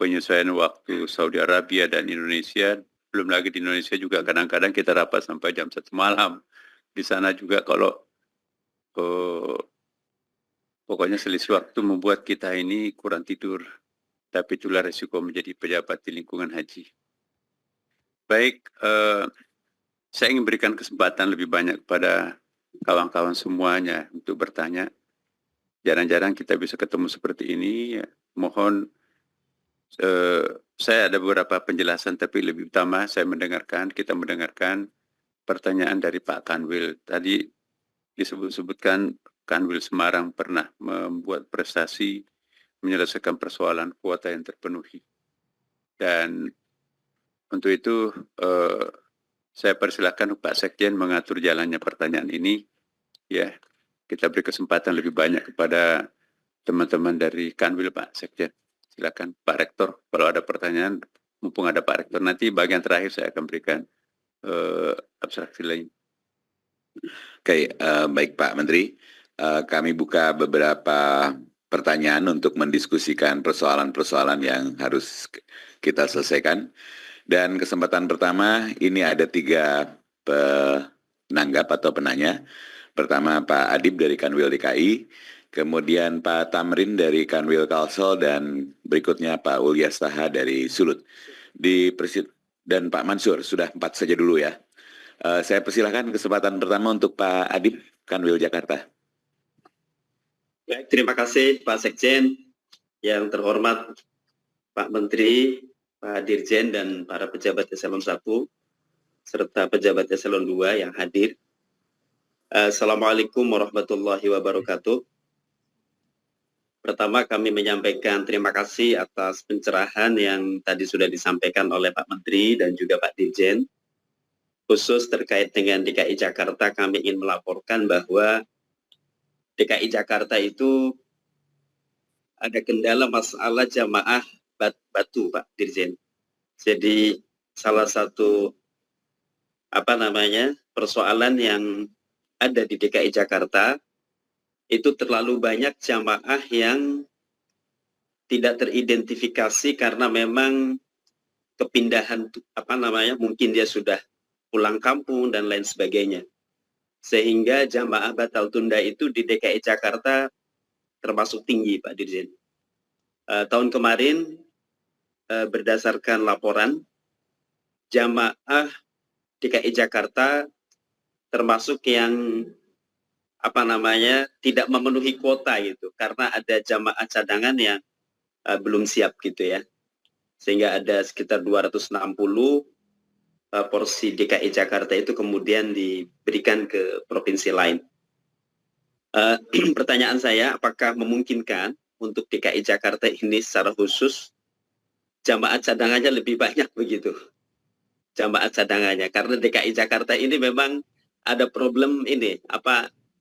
penyesuaian waktu Saudi Arabia dan Indonesia, belum lagi di Indonesia juga kadang-kadang kita rapat sampai jam 1 malam. Di sana juga kalau pokoknya selisih waktu membuat kita ini kurang tidur. Tapi itulah resiko menjadi pejabat di lingkungan haji. Baik, saya ingin berikan kesempatan lebih banyak kepada kawan-kawan semuanya untuk bertanya. Jarang-jarang kita bisa ketemu seperti ini. Ya. Mohon, saya ada beberapa penjelasan, tapi lebih utama kita mendengarkan pertanyaan dari Pak Kanwil. Tadi disebut-sebutkan Kanwil Semarang pernah membuat prestasi menyelesaikan persoalan kuota yang terpenuhi. Dan untuk itu saya persilahkan Pak Sekjen mengatur jalannya pertanyaan ini. Ya, kita beri kesempatan lebih banyak kepada teman-teman dari Kanwil, Pak Sekjen. Silakan Pak Rektor, kalau ada pertanyaan, mumpung ada Pak Rektor, nanti bagian terakhir saya akan berikan abstraksi lain. Oke, baik Pak Menteri. Kami buka beberapa pertanyaan untuk mendiskusikan persoalan-persoalan yang harus kita selesaikan. Dan kesempatan pertama, ini ada 3 penanggap atau penanya. Pertama Pak Adib dari Kanwil DKI, kemudian Pak Tamrin dari Kanwil Kalsel, dan berikutnya Pak Ulyas Taha dari Sulut. Dan Pak Mansur, sudah 4 saja dulu ya. Saya persilahkan kesempatan pertama untuk Pak Adib, Kanwil Jakarta. Baik, terima kasih Pak Sekjen, yang terhormat Pak Menteri, Pak Dirjen, dan para pejabat Eselon 1, serta pejabat Eselon 2 yang hadir. Assalamualaikum warahmatullahi wabarakatuh. Pertama, kami menyampaikan terima kasih atas pencerahan yang tadi sudah disampaikan oleh Pak Menteri dan juga Pak Dirjen. Khusus terkait dengan DKI Jakarta, kami ingin melaporkan bahwa DKI Jakarta itu ada kendala masalah jamaah batu, Pak Dirjen. Jadi salah satu persoalan yang ada di DKI Jakarta itu terlalu banyak jamaah yang tidak teridentifikasi karena memang kepindahan mungkin dia sudah pulang kampung dan lain sebagainya. sehingga jamaah batal tunda itu di DKI Jakarta termasuk tinggi, Pak Dirjen. Tahun kemarin berdasarkan laporan, jamaah DKI Jakarta termasuk yang tidak memenuhi kuota gitu, karena ada jamaah cadangan yang belum siap gitu ya, sehingga ada sekitar 260 porsi DKI Jakarta itu kemudian diberikan ke provinsi lain. Pertanyaan saya, apakah memungkinkan untuk DKI Jakarta ini secara khusus jamaah cadangannya lebih banyak begitu, jamaah cadangannya, karena DKI Jakarta ini memang ada problem ini,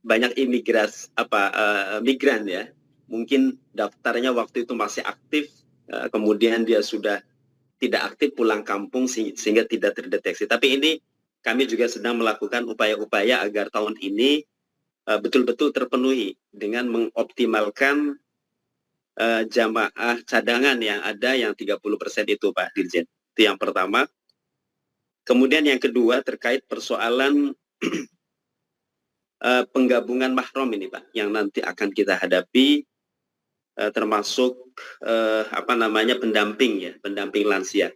banyak migran ya, mungkin daftarnya waktu itu masih aktif, kemudian dia sudah tidak aktif pulang kampung sehingga tidak terdeteksi. Tapi ini kami juga sedang melakukan upaya-upaya agar tahun ini betul-betul terpenuhi dengan mengoptimalkan jamaah cadangan yang ada yang 30% itu, Pak Dirjen. Itu yang pertama. Kemudian yang kedua terkait persoalan penggabungan mahram ini, Pak, yang nanti akan kita hadapi, termasuk pendamping lansia.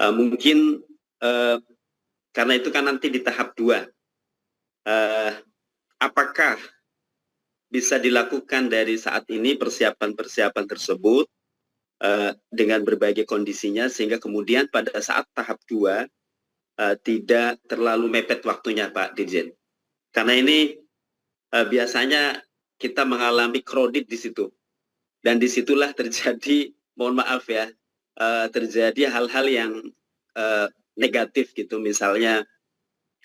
Mungkin karena itu kan nanti di tahap 2, apakah bisa dilakukan dari saat ini persiapan-persiapan tersebut dengan berbagai kondisinya, sehingga kemudian pada saat tahap 2 tidak terlalu mepet waktunya, Pak Dirjen. Karena ini biasanya kita mengalami kredit di situ, dan disitulah terjadi, mohon maaf ya, terjadi hal-hal yang negatif gitu, misalnya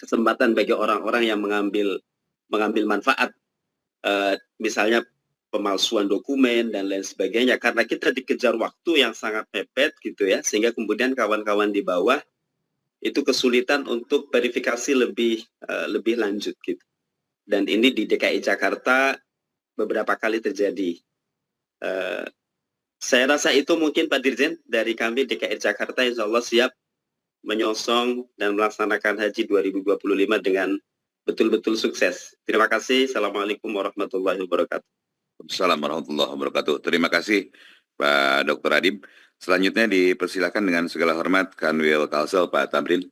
kesempatan bagi orang-orang yang mengambil manfaat, misalnya pemalsuan dokumen dan lain sebagainya, karena kita dikejar waktu yang sangat mepet gitu ya, sehingga kemudian kawan-kawan di bawah itu kesulitan untuk verifikasi lebih lanjut gitu. Dan ini di DKI Jakarta beberapa kali terjadi. Saya rasa itu mungkin Pak Dirjen dari kami DKI Jakarta, insya Allah siap menyongsong dan melaksanakan haji 2025 dengan betul-betul sukses. Terima kasih. Assalamualaikum warahmatullahi wabarakatuh. Assalamualaikum warahmatullahi wabarakatuh. Terima kasih Pak Dr. Adib. Selanjutnya dipersilakan dengan segala hormat Kanwil Kalsel Pak Tamrin.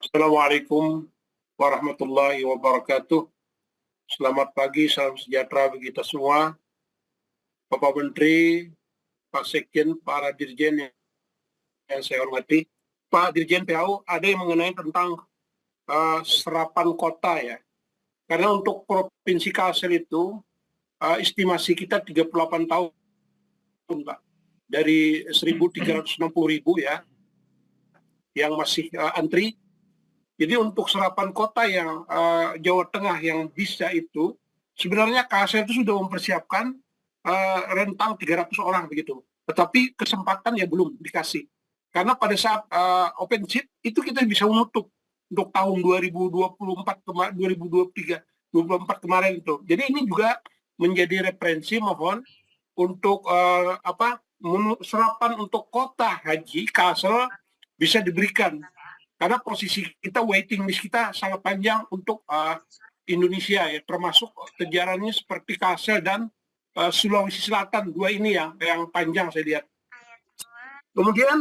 Assalamualaikum warahmatullahi wabarakatuh. Selamat pagi, salam sejahtera bagi kita semua. Bapak Menteri, Pak Sekjen, para Dirjen yang saya hormati. Pak Dirjen PAU, ada yang mengenai tentang serapan kota ya. Karena untuk Provinsi Kalsel itu estimasi kita 38 tahun, Pak. Dari 1.360.000 ya, yang masih antri. Jadi untuk serapan kota yang Jawa Tengah yang bisa itu, sebenarnya Kalsel itu sudah mempersiapkan rentang 300 orang begitu. Tetapi kesempatan ya belum dikasih. Karena pada saat open seat itu kita bisa menutup untuk tahun 2024 kemarin itu. Jadi ini juga menjadi referensi, mohon untuk serapan untuk kota haji Kalsel bisa diberikan. Karena posisi kita, waiting list kita sangat panjang untuk Indonesia ya, termasuk kejarannya seperti Kalsel dan Sulawesi Selatan, dua ini yang panjang saya lihat. Kemudian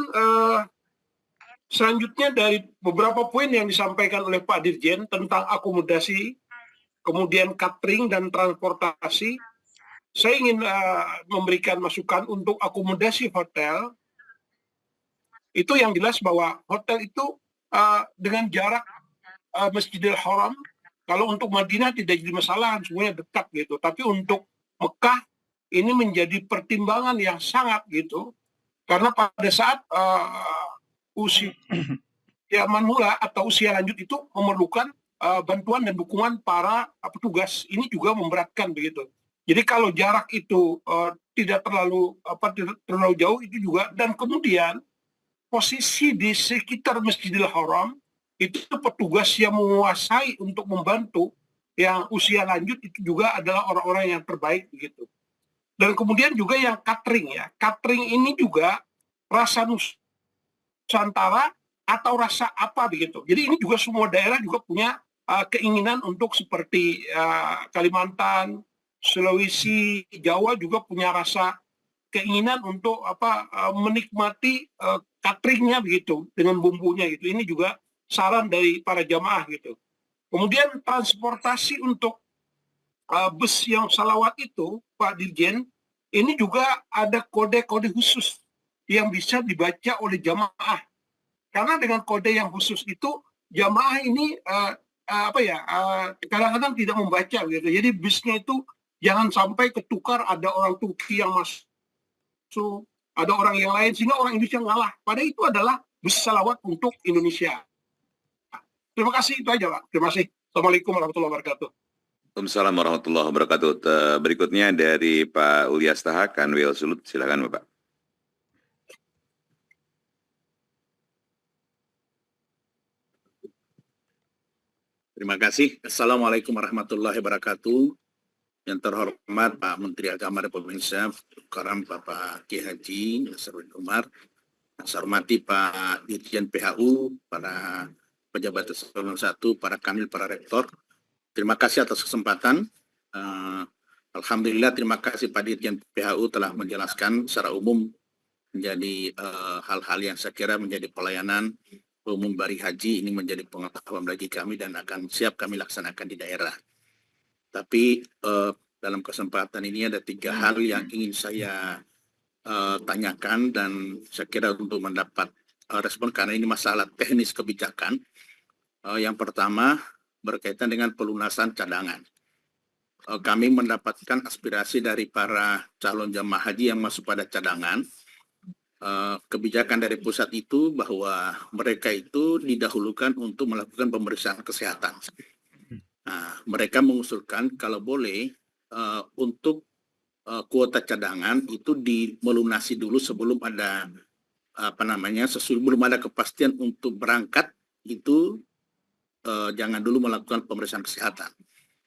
selanjutnya dari beberapa poin yang disampaikan oleh Pak Dirjen tentang akomodasi, kemudian catering dan transportasi, saya ingin memberikan masukan untuk akomodasi hotel. Itu yang jelas bahwa hotel itu dengan jarak Masjidil Haram, kalau untuk Madinah tidak jadi masalah, semuanya dekat gitu. Tapi untuk Mekah ini menjadi pertimbangan yang sangat gitu, karena pada saat usia manula atau usia lanjut itu memerlukan bantuan dan dukungan para petugas. Ini juga memberatkan begitu. Jadi kalau jarak itu tidak terlalu jauh itu juga, dan kemudian posisi di sekitar Masjidil Haram itu petugas yang menguasai untuk membantu yang usia lanjut itu juga adalah orang-orang yang terbaik begitu. Dan kemudian juga yang catering ya. Catering ini juga rasa Nusantara atau rasa apa begitu. Jadi ini juga semua daerah juga punya keinginan untuk seperti Kalimantan, Sulawesi, Jawa juga punya rasa keinginan untuk menikmati cateringnya begitu dengan bumbunya gitu. Ini juga saran dari para jamaah gitu. Kemudian transportasi untuk bus yang salawat itu, Pak Dirjen, ini juga ada kode-kode khusus yang bisa dibaca oleh jamaah. Karena dengan kode yang khusus itu jamaah ini kadang-kadang tidak membaca gitu. Jadi busnya itu jangan sampai ketukar, ada orang Turki yang masuk, ada orang yang lain sehingga orang Indonesia ngalah. Padahal itu adalah bus salawat untuk Indonesia. Terima kasih, itu aja Pak. Terima kasih. Assalamualaikum warahmatullahi wabarakatuh. Waalaikumsalam warahmatullahi wabarakatuh. Berikutnya dari Pak Ulias Taha, Kanwil Sulut. Silakan Bapak. Terima kasih. Assalamualaikum warahmatullahi wabarakatuh. Yang terhormat Pak Menteri Agama Republik Indonesia, Karam Bapak Kiai Haji Nasaruddin Umar, saya hormati Pak Dirjen PHU, para pejabat eselon 1, para kanwil, para rektor. Terima kasih atas kesempatan. Alhamdulillah, terima kasih Pak Dirjen PHU telah menjelaskan secara umum menjadi hal-hal yang saya kira menjadi pelayanan umum bari haji. Ini menjadi pengetahuan bagi kami dan akan siap kami laksanakan di daerah. Tapi dalam kesempatan ini ada 3 hal yang ingin saya tanyakan dan saya kira untuk mendapat respon karena ini masalah teknis kebijakan. Yang pertama berkaitan dengan pelunasan cadangan. Kami mendapatkan aspirasi dari para calon jamaah haji yang masuk pada cadangan. Kebijakan dari pusat itu bahwa mereka itu didahulukan untuk melakukan pemeriksaan kesehatan. Nah, mereka mengusulkan kalau boleh untuk kuota cadangan itu melunasi dulu sebelum ada sebelum ada kepastian untuk berangkat itu jangan dulu melakukan pemeriksaan kesehatan.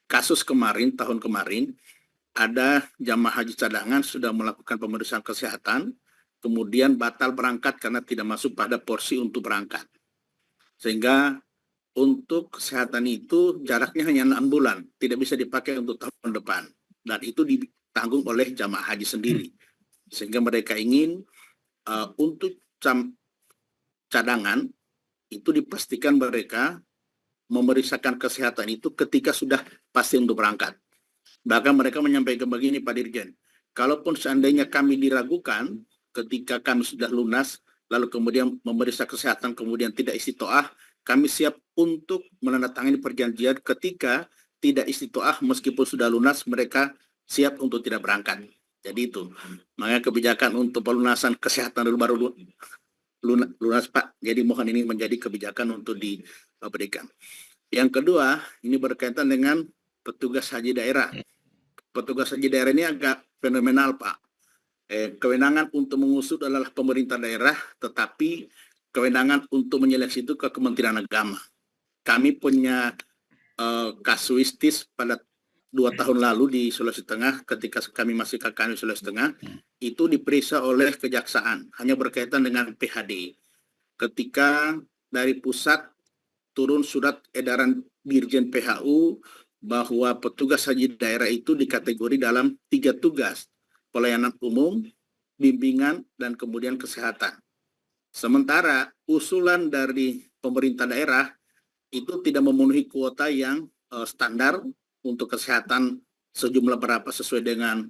Kasus kemarin, tahun kemarin, ada jamaah haji cadangan sudah melakukan pemeriksaan kesehatan, kemudian batal berangkat karena tidak masuk pada porsi untuk berangkat. Sehingga untuk kesehatan itu jaraknya hanya 6 bulan, tidak bisa dipakai untuk tahun depan. Dan itu ditanggung oleh jamaah haji sendiri. Sehingga mereka ingin untuk cadangan itu dipastikan mereka memeriksakan kesehatan itu ketika sudah pasti untuk berangkat. Bahkan mereka menyampaikan begini Pak Dirjen, kalaupun seandainya kami diragukan ketika kami sudah lunas, lalu kemudian memeriksa kesehatan kemudian tidak istiqoah, kami siap untuk menandatangani perjanjian ketika tidak istiqoah meskipun sudah lunas, mereka siap untuk tidak berangkat. Jadi itu, makanya kebijakan untuk pelunasan kesehatan dulu baru lunas Pak. Jadi mohon ini menjadi kebijakan untuk diberikan. Yang kedua, ini berkaitan dengan petugas haji daerah. Petugas haji daerah ini agak fenomenal Pak. Kewenangan untuk mengusut adalah pemerintah daerah, tetapi kewenangan untuk menyeleksi itu ke Kementerian Agama. Kami punya kasuistis pada 2 tahun lalu di Sulawesi Tengah, ketika kami masih KKN Sulawesi Tengah, itu diperiksa oleh kejaksaan, hanya berkaitan dengan PHD. Ketika dari pusat turun surat edaran Dirjen PHU bahwa petugas haji daerah itu dikategori dalam 3 tugas, pelayanan umum, bimbingan, dan kemudian kesehatan. Sementara usulan dari pemerintah daerah itu tidak memenuhi kuota yang standar untuk kesehatan sejumlah berapa sesuai dengan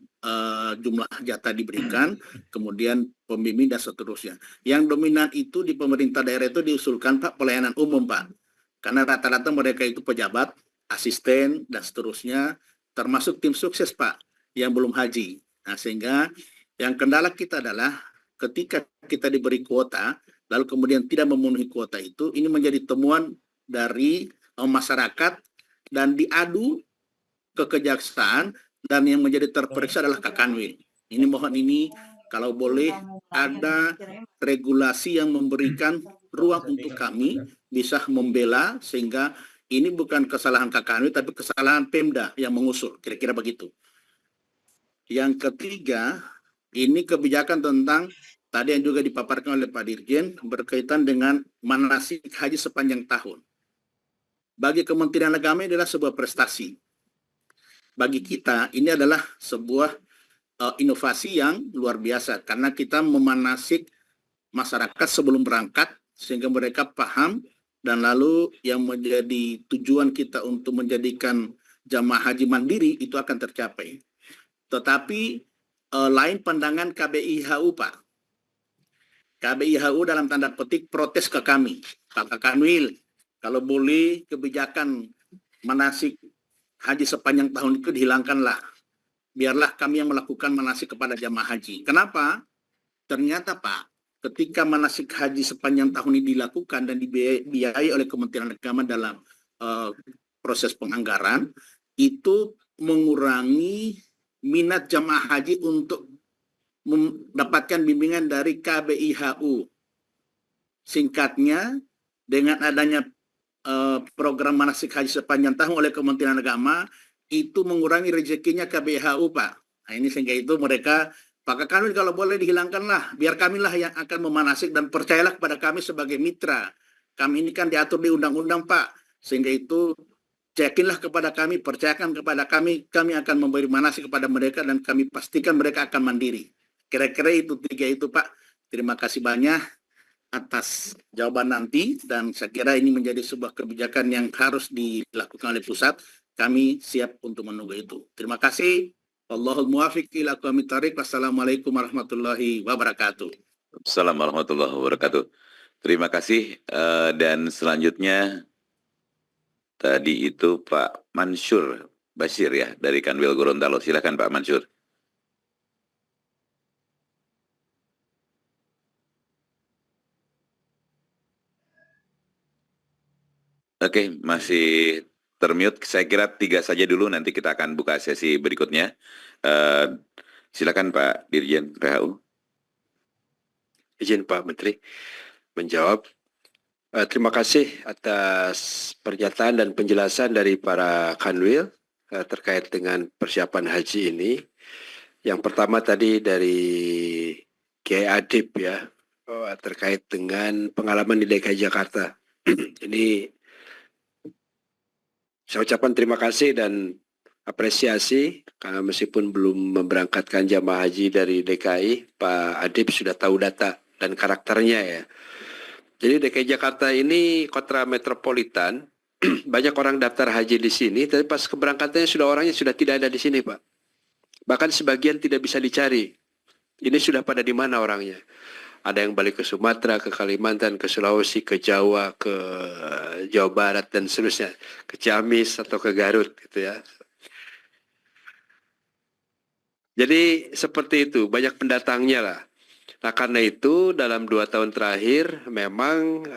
jumlah jatah diberikan, kemudian pembimbing dan seterusnya. Yang dominan itu di pemerintah daerah itu diusulkan Pak pelayanan umum Pak, karena rata-rata mereka itu pejabat, asisten dan seterusnya, termasuk tim sukses Pak yang belum haji. Nah sehingga yang kendala kita adalah ketika kita diberi kuota, lalu kemudian tidak memenuhi kuota itu, ini menjadi temuan dari masyarakat dan diadu ke kejaksaan, dan yang menjadi terperiksa adalah Kakanwil. Ini mohon ini kalau boleh ada regulasi yang memberikan ruang untuk kami bisa membela, sehingga ini bukan kesalahan Kakanwil tapi kesalahan Pemda yang mengusul, kira-kira begitu. Yang ketiga, ini kebijakan tentang tadi yang juga dipaparkan oleh Pak Dirjen berkaitan dengan manasik haji sepanjang tahun. Bagi Kementerian Agama ini adalah sebuah prestasi. Bagi kita ini adalah sebuah inovasi yang luar biasa karena kita memanasik masyarakat sebelum berangkat sehingga mereka paham, dan lalu yang menjadi tujuan kita untuk menjadikan jamaah haji mandiri itu akan tercapai. Tetapi lain pandangan KBIHU, Pak. KBIHU dalam tanda petik protes ke kami, Pak Kanwil, kalau boleh kebijakan manasik haji sepanjang tahun itu dihilangkanlah. Biarlah kami yang melakukan manasik kepada jamaah haji. Kenapa? Ternyata Pak, ketika manasik haji sepanjang tahun ini dilakukan dan dibiayai oleh Kementerian Agama dalam proses penganggaran, itu mengurangi minat jamaah haji untuk mendapatkan bimbingan dari KBIHU. Singkatnya, dengan adanya program manasik haji sepanjang tahun oleh Kementerian Agama, itu mengurangi rezekinya KBIHU, Pak. Nah, ini sehingga itu mereka, Pak Kanwil kalau boleh dihilangkanlah, biar kamilah yang akan memanasik, dan percayalah kepada kami sebagai mitra. Kami ini kan diatur di undang-undang, Pak. Sehingga itu yakinlah kepada kami, percayakan kepada kami, kami akan memberi manasik kepada mereka dan kami pastikan mereka akan mandiri. Kira-kira itu tiga itu, Pak. Terima kasih banyak atas jawaban nanti, dan saya kira ini menjadi sebuah kebijakan yang harus dilakukan oleh pusat. Kami siap untuk menunggu itu. Terima kasih. Wallahul muwaffiq ila aqwamit thoriq. Wassalamualaikum warahmatullahi wabarakatuh. Assalamualaikum warahmatullahi wabarakatuh. Terima kasih. Dan selanjutnya tadi itu Pak Mansur Bashir ya dari Kanwil Gorontalo. Silakan Pak Mansur. Oke, masih termute. Saya kira 3 saja dulu, nanti kita akan buka sesi berikutnya. Silakan Pak Dirjen PHU. Izin Pak Menteri menjawab. Terima kasih atas pernyataan dan penjelasan dari para Kanwil terkait dengan persiapan haji ini. Yang pertama tadi dari Kiai Adib ya, terkait dengan pengalaman di DKI Jakarta. Ini saya ucapkan terima kasih dan apresiasi karena meskipun belum memberangkatkan jamaah haji dari DKI, Pak Adib sudah tahu data dan karakternya ya. Jadi DKI Jakarta ini kota metropolitan, banyak orang daftar haji di sini, tapi pas keberangkatannya orangnya sudah tidak ada di sini, Pak. Bahkan sebagian tidak bisa dicari. Ini sudah pada di mana orangnya? Ada yang balik ke Sumatera, ke Kalimantan, ke Sulawesi, ke Jawa, ke Jawa Barat, dan seterusnya. Ke Ciamis atau ke Garut, gitu ya. Jadi seperti itu, banyak pendatangnya lah. Nah karena itu dalam 2 tahun terakhir memang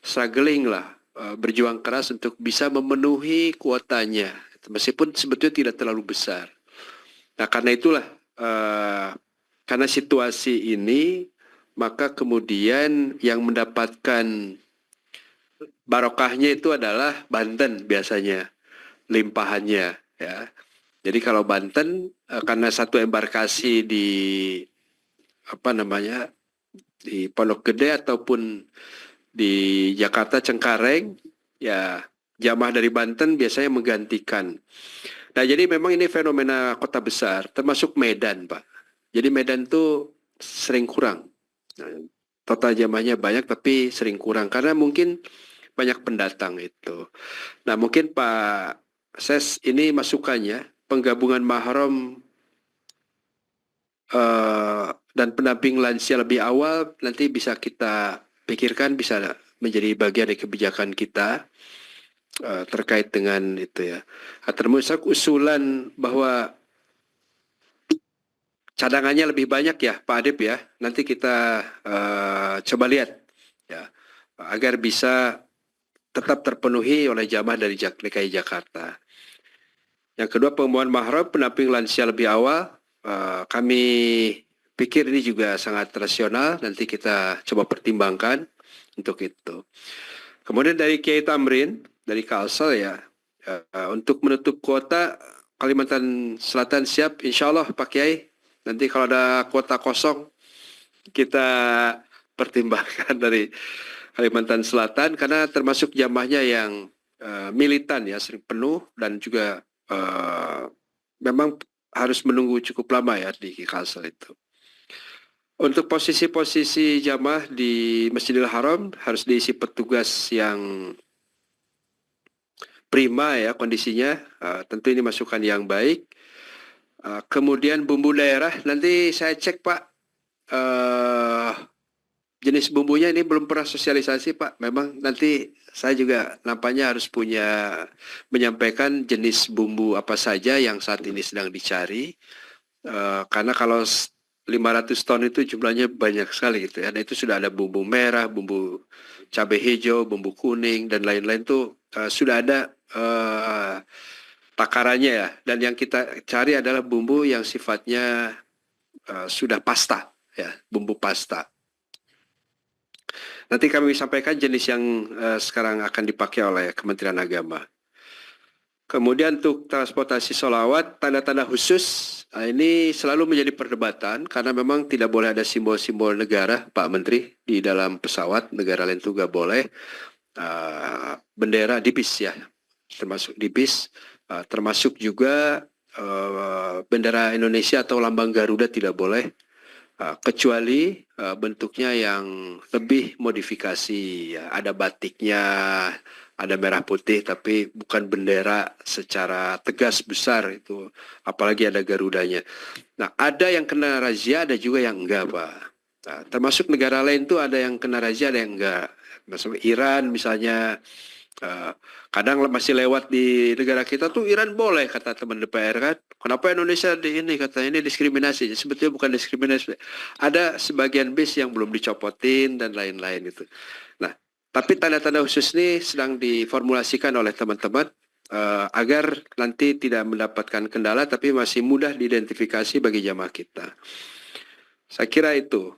struggling lah, berjuang keras untuk bisa memenuhi kuotanya. Meskipun sebetulnya tidak terlalu besar. Nah karena itulah, karena situasi ini, maka kemudian yang mendapatkan barokahnya itu adalah Banten biasanya, limpahannya ya. Jadi kalau Banten karena satu embarkasi di di Pondok Gede ataupun di Jakarta Cengkareng, ya jamaah dari Banten biasanya menggantikan. Nah jadi memang ini fenomena kota besar, termasuk Medan, Pak. Jadi Medan tuh sering kurang. Total jamaahnya banyak tapi sering kurang karena mungkin banyak pendatang itu. Nah mungkin Pak Ses ini masukannya penggabungan mahram dan pendamping lansia lebih awal nanti bisa kita pikirkan, bisa menjadi bagian dari kebijakan kita terkait dengan itu ya. Termasuk usulan bahwa cadangannya lebih banyak ya Pak Adib ya, nanti kita coba lihat ya agar bisa tetap terpenuhi oleh jamaah dari DKI Jakarta. Yang kedua pembuatan mahram pendamping lansia lebih awal, kami pikir ini juga sangat rasional, nanti kita coba pertimbangkan untuk itu. Kemudian dari Kiai Tamrin dari Kalsel ya, untuk menutup kuota Kalimantan Selatan siap, insya Allah Pak Kiai. Nanti kalau ada kuota kosong, kita pertimbangkan dari Kalimantan Selatan, karena termasuk jamaahnya yang militan ya, sering penuh, dan juga memang harus menunggu cukup lama ya di Kalsel itu. Untuk posisi-posisi jamaah di Masjidil Haram harus diisi petugas yang prima ya kondisinya, tentu ini masukan yang baik. Kemudian bumbu daerah, nanti saya cek Pak, jenis bumbunya ini belum pernah sosialisasi Pak. Memang nanti saya juga nampaknya harus menyampaikan jenis bumbu apa saja yang saat ini sedang dicari. Karena kalau 500 ton itu jumlahnya banyak sekali gitu ya. Dan itu sudah ada bumbu merah, bumbu cabai hijau, bumbu kuning, dan lain-lain tuh sudah ada takarannya ya. Dan yang kita cari adalah bumbu yang sifatnya sudah pasta ya, bumbu pasta. Nanti kami sampaikan jenis yang sekarang akan dipakai oleh Kementerian Agama. Kemudian untuk transportasi sholawat, tanda-tanda khusus, ini selalu menjadi perdebatan karena memang tidak boleh ada simbol-simbol negara, Pak Menteri, di dalam pesawat, negara lain itu nggak boleh. Bendera di bis ya, termasuk di bis, termasuk juga bendera Indonesia atau lambang Garuda tidak boleh, kecuali bentuknya yang lebih modifikasi, ya, ada batiknya, ada merah putih, tapi bukan bendera secara tegas besar itu, apalagi ada Garudanya. Nah, ada yang kena razia, ada juga yang enggak, Pak. Nah, termasuk negara lain tuh ada yang kena razia, ada yang enggak. Misalnya Iran misalnya, kadang masih lewat di negara kita tuh Iran boleh, kata teman DPR kan. Kenapa Indonesia di ini, kata ini diskriminasi. Sebetulnya bukan diskriminasi. Ada sebagian bis yang belum dicopotin dan lain-lain itu. Nah, tapi tanda-tanda khusus ini sedang diformulasikan oleh teman-teman agar nanti tidak mendapatkan kendala tapi masih mudah diidentifikasi bagi jamaah kita. Saya kira itu.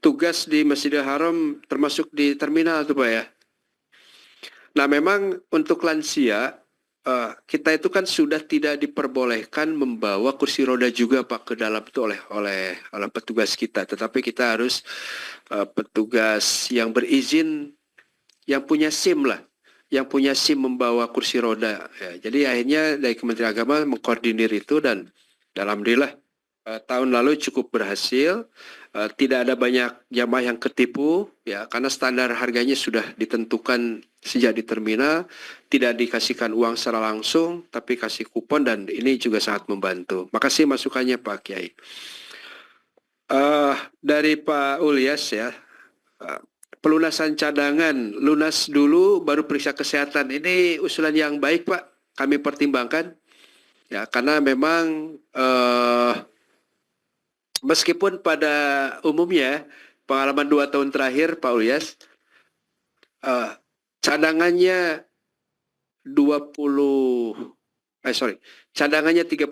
Tugas di Masjidil Haram termasuk di terminal itu Pak ya. Nah memang untuk lansia kita itu kan sudah tidak diperbolehkan membawa kursi roda juga Pak ke dalam itu oleh petugas kita, tetapi kita harus petugas yang berizin, yang punya SIM lah, yang punya SIM membawa kursi roda. Ya, jadi akhirnya dari Kementerian Agama mengkoordinir itu dan alhamdulillah tahun lalu cukup berhasil. Tidak ada banyak jamaah yang ketipu ya, karena standar harganya sudah ditentukan sejak di terminal, tidak dikasihkan uang secara langsung tapi kasih kupon, dan ini juga sangat membantu. Makasih masukannya Pak Kiai. Dari Pak Ulyas ya, pelunasan cadangan, lunas dulu baru periksa kesehatan, ini usulan yang baik Pak, kami pertimbangkan ya, karena memang meskipun pada umumnya pengalaman 2 tahun terakhir Pak Ulyas, cadangannya cadangannya 30.000,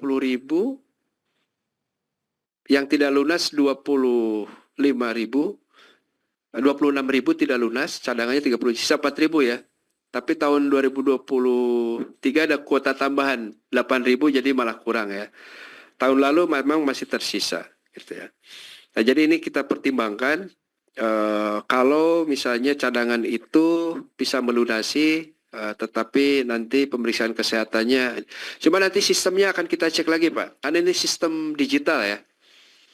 yang tidak lunas 26.000 tidak lunas, cadangannya 30, sisa 4.000 ya. Tapi tahun 2023 ada kuota tambahan 8.000, jadi malah kurang ya. Tahun lalu memang masih tersisa gitu ya. Nah, jadi ini kita pertimbangkan kalau misalnya cadangan itu bisa melunasi, tetapi nanti pemeriksaan kesehatannya, cuma nanti sistemnya akan kita cek lagi Pak, karena ini sistem digital ya.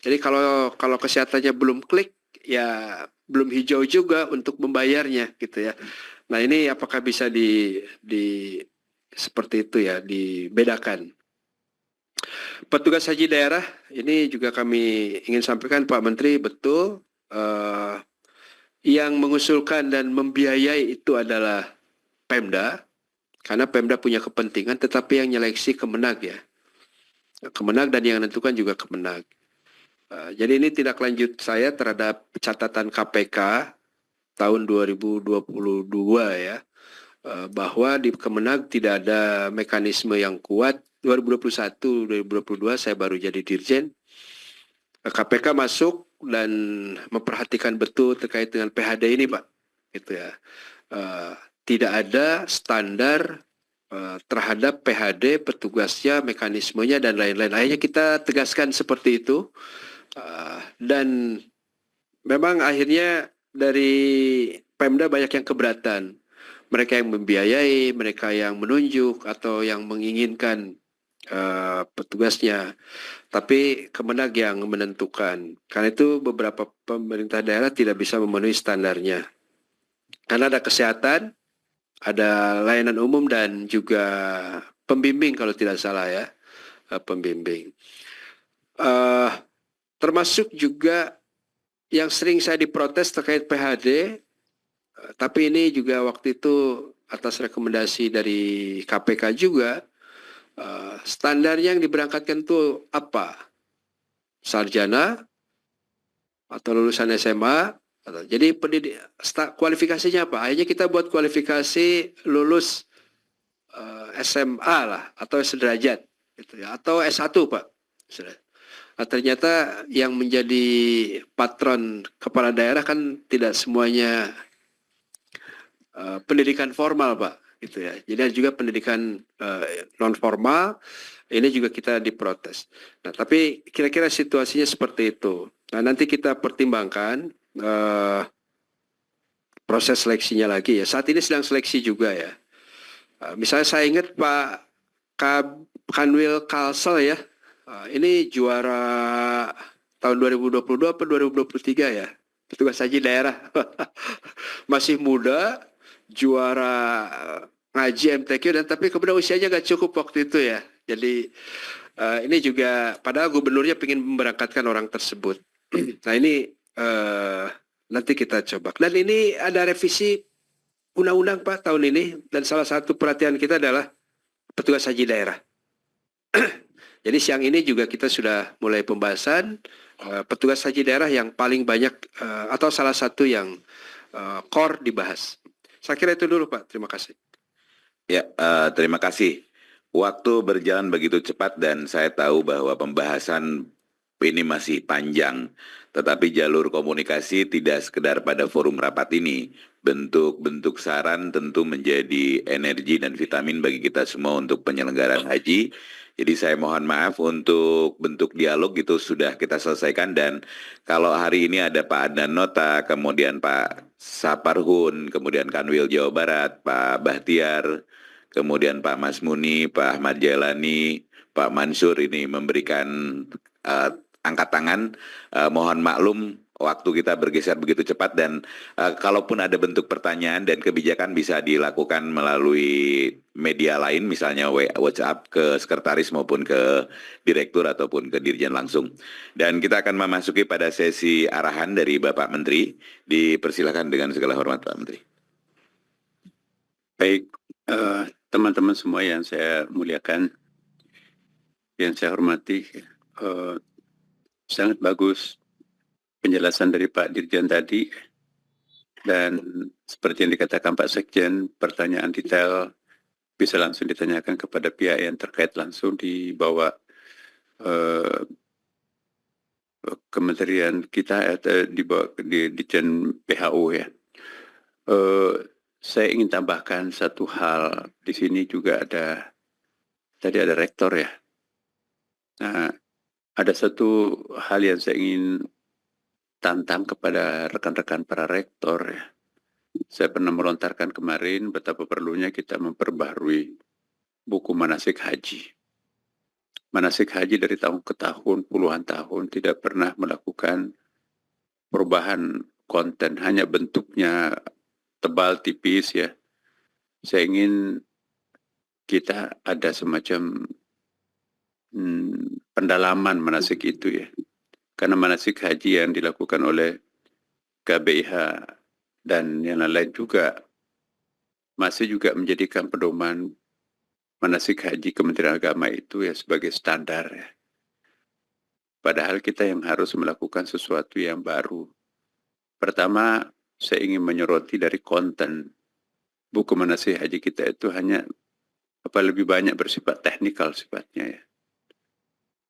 Jadi kalau kesehatannya belum klik ya belum hijau juga untuk membayarnya gitu ya. Nah ini apakah bisa seperti itu ya, dibedakan. Petugas haji daerah ini juga kami ingin sampaikan Pak Menteri, betul yang mengusulkan dan membiayai itu adalah Pemda, karena Pemda punya kepentingan, tetapi yang nyeleksi Kemenag ya, Kemenag, dan yang menentukan juga Kemenag. Jadi ini tindak lanjut saya terhadap catatan KPK tahun 2022 ya, bahwa di Kemenag tidak ada mekanisme yang kuat. 2021-2022 saya baru jadi dirjen, KPK masuk dan memperhatikan betul terkait dengan PHD ini Pak, gitu ya. Tidak ada standar terhadap PHD, petugasnya, mekanismenya, dan lain-lain. Akhirnya kita tegaskan seperti itu. Dan memang akhirnya dari Pemda banyak yang keberatan. Mereka yang membiayai, mereka yang menunjuk, atau yang menginginkan petugasnya. Tapi Kemenag yang menentukan. Karena itu beberapa pemerintah daerah tidak bisa memenuhi standarnya. Karena ada kesehatan, ada layanan umum, dan juga pembimbing kalau tidak salah ya, pembimbing. Termasuk juga yang sering saya diprotes terkait PHD, tapi ini juga waktu itu atas rekomendasi dari KPK juga, standarnya yang diberangkatkan itu apa? Sarjana atau lulusan SMA? Jadi kualifikasinya apa? Akhirnya kita buat kualifikasi lulus SMA lah, atau sederajat, gitu ya, atau S1 Pak. Nah, ternyata yang menjadi patron kepala daerah kan tidak semuanya pendidikan formal Pak, gitu ya. Jadi ada juga pendidikan non formal. Ini juga kita diprotes. Nah, tapi kira-kira situasinya seperti itu. Nah, nanti kita pertimbangkan proses seleksinya lagi ya. Saat ini sedang seleksi juga ya. Misalnya saya ingat Pak Kanwil Kalsel ya. Ini juara tahun 2022 atau 2023 ya. Petugas haji daerah. Masih muda, juara ngaji MTQ, dan tapi kemudian usianya nggak cukup waktu itu ya. Jadi ini juga padahal gubernurnya ingin memberangkatkan orang tersebut. Nah ini nanti kita coba. Dan ini ada revisi undang-undang Pak tahun ini, dan salah satu perhatian kita adalah petugas haji daerah. Jadi siang ini juga kita sudah mulai pembahasan petugas haji daerah yang paling banyak atau salah satu yang core dibahas. Saya kira itu dulu Pak. Terima kasih. Ya, terima kasih. Waktu berjalan begitu cepat dan saya tahu bahwa pembahasan ini masih panjang. Tetapi jalur komunikasi tidak sekedar pada forum rapat ini. Bentuk-bentuk saran tentu menjadi energi dan vitamin bagi kita semua untuk penyelenggaraan haji. Jadi saya mohon maaf untuk bentuk dialog itu sudah kita selesaikan, dan kalau hari ini ada Pak Adnan Nota, kemudian Pak Saparhun, kemudian Kanwil Jawa Barat, Pak Bahtiar, kemudian Pak Mas Muni, Pak Ahmad Jailani, Pak Mansur ini memberikan angkat tangan. Mohon maklum waktu kita bergeser begitu cepat, dan kalaupun ada bentuk pertanyaan dan kebijakan bisa dilakukan melalui media lain, misalnya WhatsApp ke sekretaris maupun ke direktur ataupun ke dirjen langsung. Dan kita akan memasuki pada sesi arahan dari Bapak Menteri. Dipersilakan dengan segala hormat Pak Menteri. Baik, teman-teman semua yang saya muliakan, yang saya hormati, sangat bagus penjelasan dari Pak Dirjen tadi, dan seperti yang dikatakan Pak Sekjen, pertanyaan detail bisa langsung ditanyakan kepada pihak yang terkait langsung di bawah kementerian kita atau di bawah di Dirjen PHU ya. Saya ingin tambahkan satu hal. Di sini juga ada, tadi ada rektor ya. Nah, ada satu hal yang saya ingin tantang kepada rekan-rekan para rektor ya. Saya pernah melontarkan kemarin betapa perlunya kita memperbaharui buku manasik haji. Manasik haji dari tahun ke tahun, puluhan tahun tidak pernah melakukan perubahan konten, hanya bentuknya tebal tipis ya. Saya ingin kita ada semacam pendalaman manasik itu ya. Karena manasik haji yang dilakukan oleh KBIH dan yang lain juga masih juga menjadikan pedoman manasik haji Kementerian Agama itu ya sebagai standar ya. Padahal kita yang harus melakukan sesuatu yang baru. Pertama, saya ingin menyoroti dari konten buku manasik haji kita itu hanya lebih banyak bersifat teknikal sifatnya ya.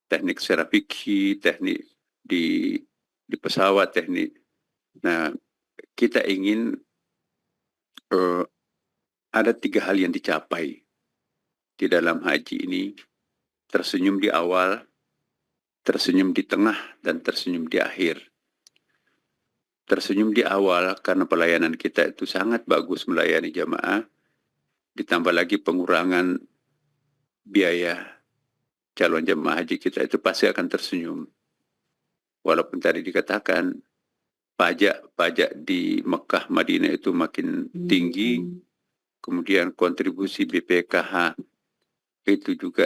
Teknik secara fikih, teknik di pesawat, teknik. Nah, kita ingin ada 3 hal yang dicapai di dalam haji ini, tersenyum di awal, tersenyum di tengah, dan tersenyum di akhir. Tersenyum di awal karena pelayanan kita itu sangat bagus melayani jamaah, ditambah lagi pengurangan biaya calon jemaah haji kita itu pasti akan tersenyum. Walaupun tadi dikatakan pajak di Mekah, Madinah itu makin tinggi, kemudian kontribusi BPKH itu juga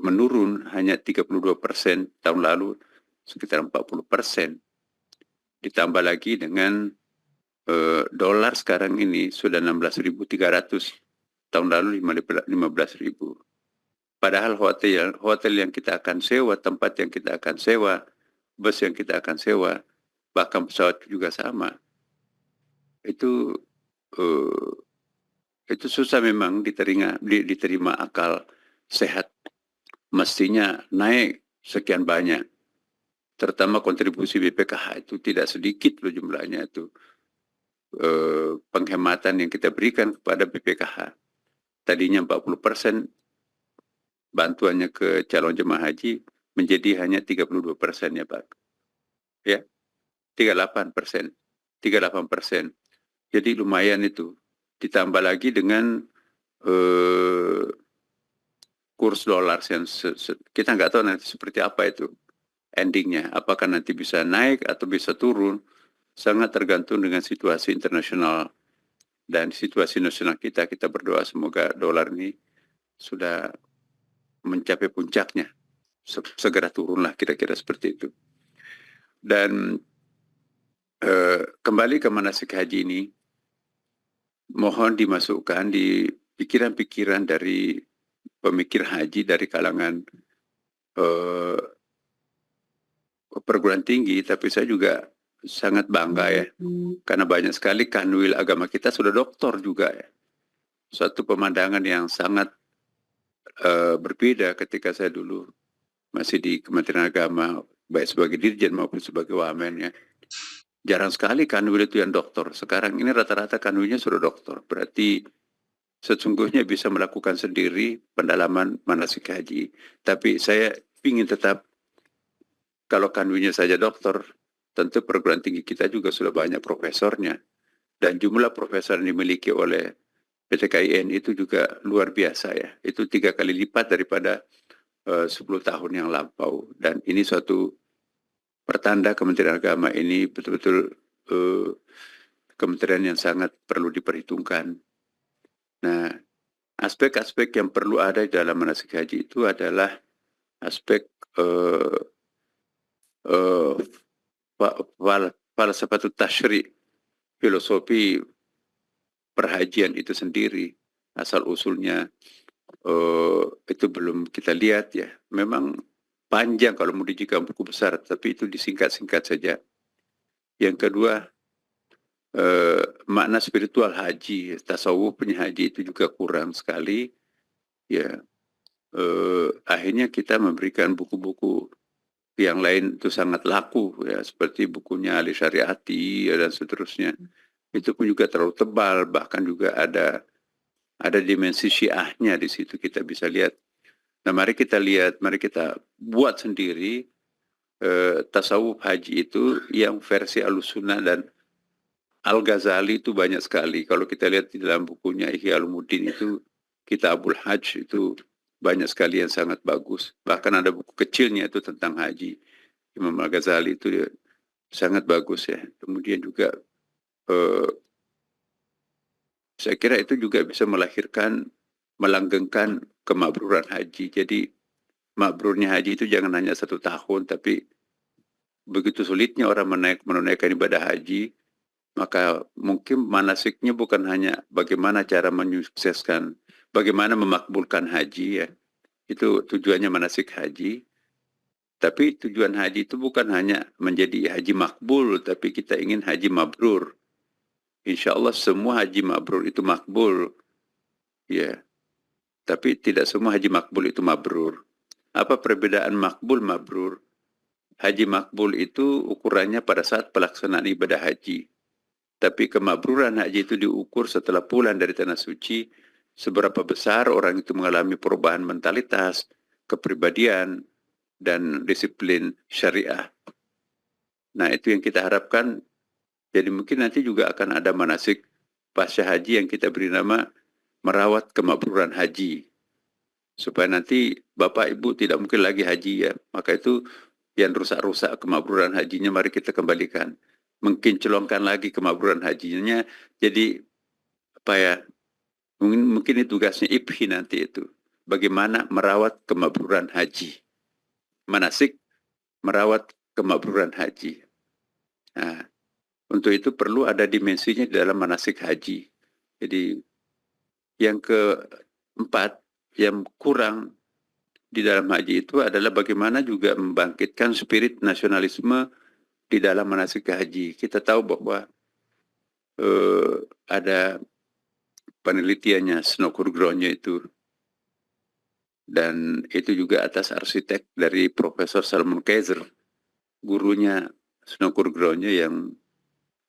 menurun hanya 32%, tahun lalu sekitar 40%. Ditambah lagi dengan dolar sekarang ini sudah 16.300, tahun lalu 15.000. Padahal hotel yang kita akan sewa, tempat yang kita akan sewa, bus yang kita akan sewa, bahkan pesawat juga sama. Itu susah memang diterima akal sehat. Mestinya naik sekian banyak. Terutama kontribusi BPKH itu tidak sedikit loh jumlahnya itu. Penghematan yang kita berikan kepada BPKH. Tadinya 40% bantuannya ke calon jemaah haji menjadi hanya 32% ya Pak. Ya, 38%. Jadi lumayan itu. Ditambah lagi dengan kurs dolar yang kita nggak tahu nanti seperti apa itu endingnya. Apakah nanti bisa naik atau bisa turun, sangat tergantung dengan situasi internasional dan situasi nasional kita. Kita berdoa semoga dolar ini sudah mencapai puncaknya, segera turunlah kira-kira seperti itu. Dan kembali ke manasik haji ini, mohon dimasukkan di pikiran-pikiran dari pemikir haji dari kalangan perguruan tinggi, tapi saya juga sangat bangga ya, karena banyak sekali kanwil agama kita sudah doktor juga ya. Suatu pemandangan yang sangat berbeda ketika saya dulu masih di Kementerian Agama, baik sebagai dirjen maupun sebagai wamen ya. Jarang sekali kanwil itu yang doktor. Sekarang ini rata-rata kanwilnya sudah doktor. Berarti sesungguhnya bisa melakukan sendiri pendalaman manasik haji. Tapi saya ingin tetap, kalau kanwilnya saja doktor, tentu perguruan tinggi kita juga sudah banyak profesornya. Dan jumlah profesor yang dimiliki oleh PTKIN itu juga luar biasa ya. Itu 3 kali lipat daripada 10 tahun yang lampau. Dan ini suatu pertanda Kementerian Agama ini betul-betul kementerian yang sangat perlu diperhitungkan. Nah, aspek-aspek yang perlu ada di dalam manasik haji itu adalah aspek falsafatut tasyri', filosofi perhajian itu sendiri, asal usulnya itu belum kita lihat ya. Memang panjang kalau mau dijadikan buku besar, tapi itu disingkat-singkat saja. Yang kedua, makna spiritual haji, tasawufnya haji itu juga kurang sekali. Ya, akhirnya kita memberikan buku-buku yang lain itu sangat laku ya, seperti bukunya Ali Syariati ya, dan seterusnya. Itu pun juga terlalu tebal, bahkan juga ada dimensi syiahnya di situ kita bisa lihat. Nah, mari kita lihat, mari kita buat sendiri tasawuf haji itu yang versi Ahlussunnah dan Al-Ghazali itu banyak sekali. Kalau kita lihat di dalam bukunya Ihya Ulumuddin itu, Kitabul Hajj itu banyak sekali yang sangat bagus. Bahkan ada buku kecilnya itu tentang haji. Imam Al-Ghazali itu ya, sangat bagus ya. Kemudian juga saya kira itu juga bisa melanggengkan kemakbruran haji. Jadi makbrurnya haji itu jangan hanya 1 tahun, tapi begitu sulitnya orang menunaikan ibadah haji, maka mungkin manasiknya bukan hanya bagaimana cara menyukseskan, bagaimana memakbulkan haji ya. Itu tujuannya manasik haji. Tapi tujuan haji itu bukan hanya menjadi haji makbul, tapi kita ingin haji mabrur. Insya Allah semua haji mabrur itu makbul. Ya. Tapi tidak semua haji makbul itu mabrur. Apa perbedaan makbul mabrur? Haji makbul itu ukurannya pada saat pelaksanaan ibadah haji. Tapi kemakburan haji itu diukur setelah pulang dari tanah suci seberapa besar orang itu mengalami perubahan mentalitas, kepribadian, dan disiplin syariah. Nah, itu yang kita harapkan. Jadi mungkin nanti juga akan ada manasik pasca haji yang kita beri nama merawat kemakburan haji. Supaya nanti Bapak Ibu tidak mungkin lagi haji ya. Maka itu yang rusak-rusak kemakburan hajinya mari kita kembalikan. Mengkinclongkan lagi kemakburan hajinya. Jadi apa ya, mungkin itu tugasnya IPHI nanti itu. Bagaimana merawat kemakburan haji. Manasik merawat kemakburan haji. Nah, untuk itu perlu ada dimensinya di dalam manasik haji. Jadi yang keempat, yang kurang di dalam haji itu adalah bagaimana juga membangkitkan spirit nasionalisme di dalam manasik haji. Kita tahu bahwa ada penelitiannya Snowkur Gronje itu, dan itu juga atas arsitek dari Profesor Salman Kaiser, gurunya Snowkur Gronje yang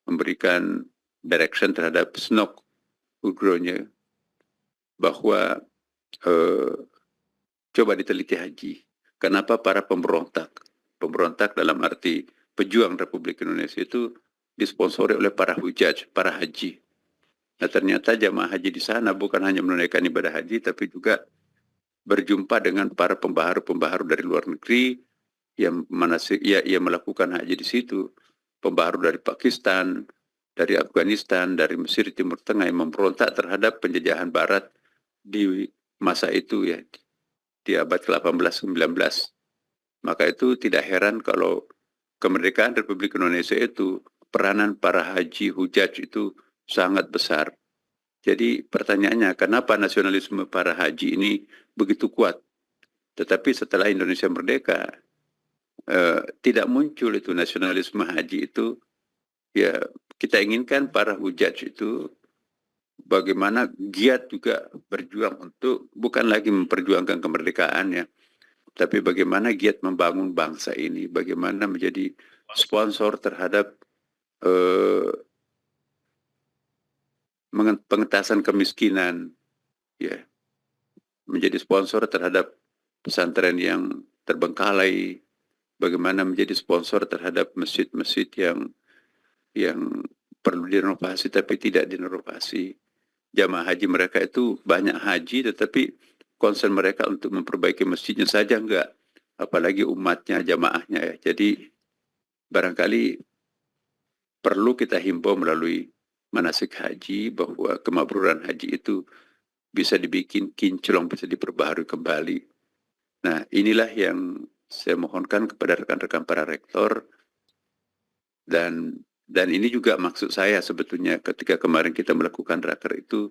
memberikan direction terhadap Snowkur Gronje, bahwa coba diteliti haji. Kenapa para pemberontak dalam arti pejuang Republik Indonesia itu disponsori oleh para hujaj, para haji. Nah, ternyata jamaah haji di sana bukan hanya menunaikan ibadah haji, tapi juga berjumpa dengan para pembaharu-pembaharu dari luar negeri yang melakukan haji di situ. Pembaharu dari Pakistan, dari Afghanistan, dari Mesir, Timur Tengah yang memberontak terhadap penjajahan Barat di masa itu ya, di abad ke-18-19. Maka itu tidak heran kalau kemerdekaan Republik Indonesia itu peranan para haji hujaj itu sangat besar. Jadi pertanyaannya, kenapa nasionalisme para haji ini begitu kuat? Tetapi setelah Indonesia merdeka, tidak muncul itu nasionalisme haji itu. Ya, kita inginkan para hujaj itu bagaimana giat juga berjuang untuk bukan lagi memperjuangkan kemerdekaannya, tapi bagaimana giat membangun bangsa ini, bagaimana menjadi sponsor terhadap pengentasan kemiskinan, ya, menjadi sponsor terhadap pesantren yang terbengkalai, bagaimana menjadi sponsor terhadap masjid-masjid yang perlu direnovasi tapi tidak direnovasi. Jamaah haji mereka itu banyak haji, tetapi concern mereka untuk memperbaiki masjidnya saja enggak, apalagi umatnya, jamaahnya ya. Jadi barangkali perlu kita himbau melalui manasik haji bahwa kemakburan haji itu bisa dibikin kinclong, bisa diperbaharui kembali. Nah, inilah yang saya mohonkan kepada rekan-rekan para rektor, dan ini juga maksud saya sebetulnya ketika kemarin kita melakukan raker itu,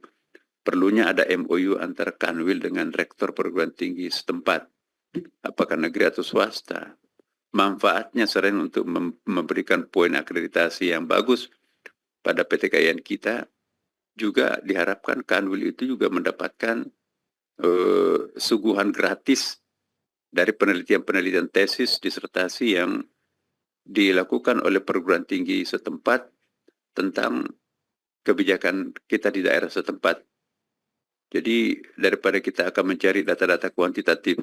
perlunya ada MOU antara Kanwil dengan rektor perguruan tinggi setempat, apakah negeri atau swasta. Manfaatnya selain untuk memberikan poin akreditasi yang bagus pada PTKIN kita, juga diharapkan Kanwil itu juga mendapatkan suguhan gratis dari penelitian-penelitian tesis, disertasi yang dilakukan oleh perguruan tinggi setempat tentang kebijakan kita di daerah setempat. Jadi daripada kita akan mencari data-data kuantitatif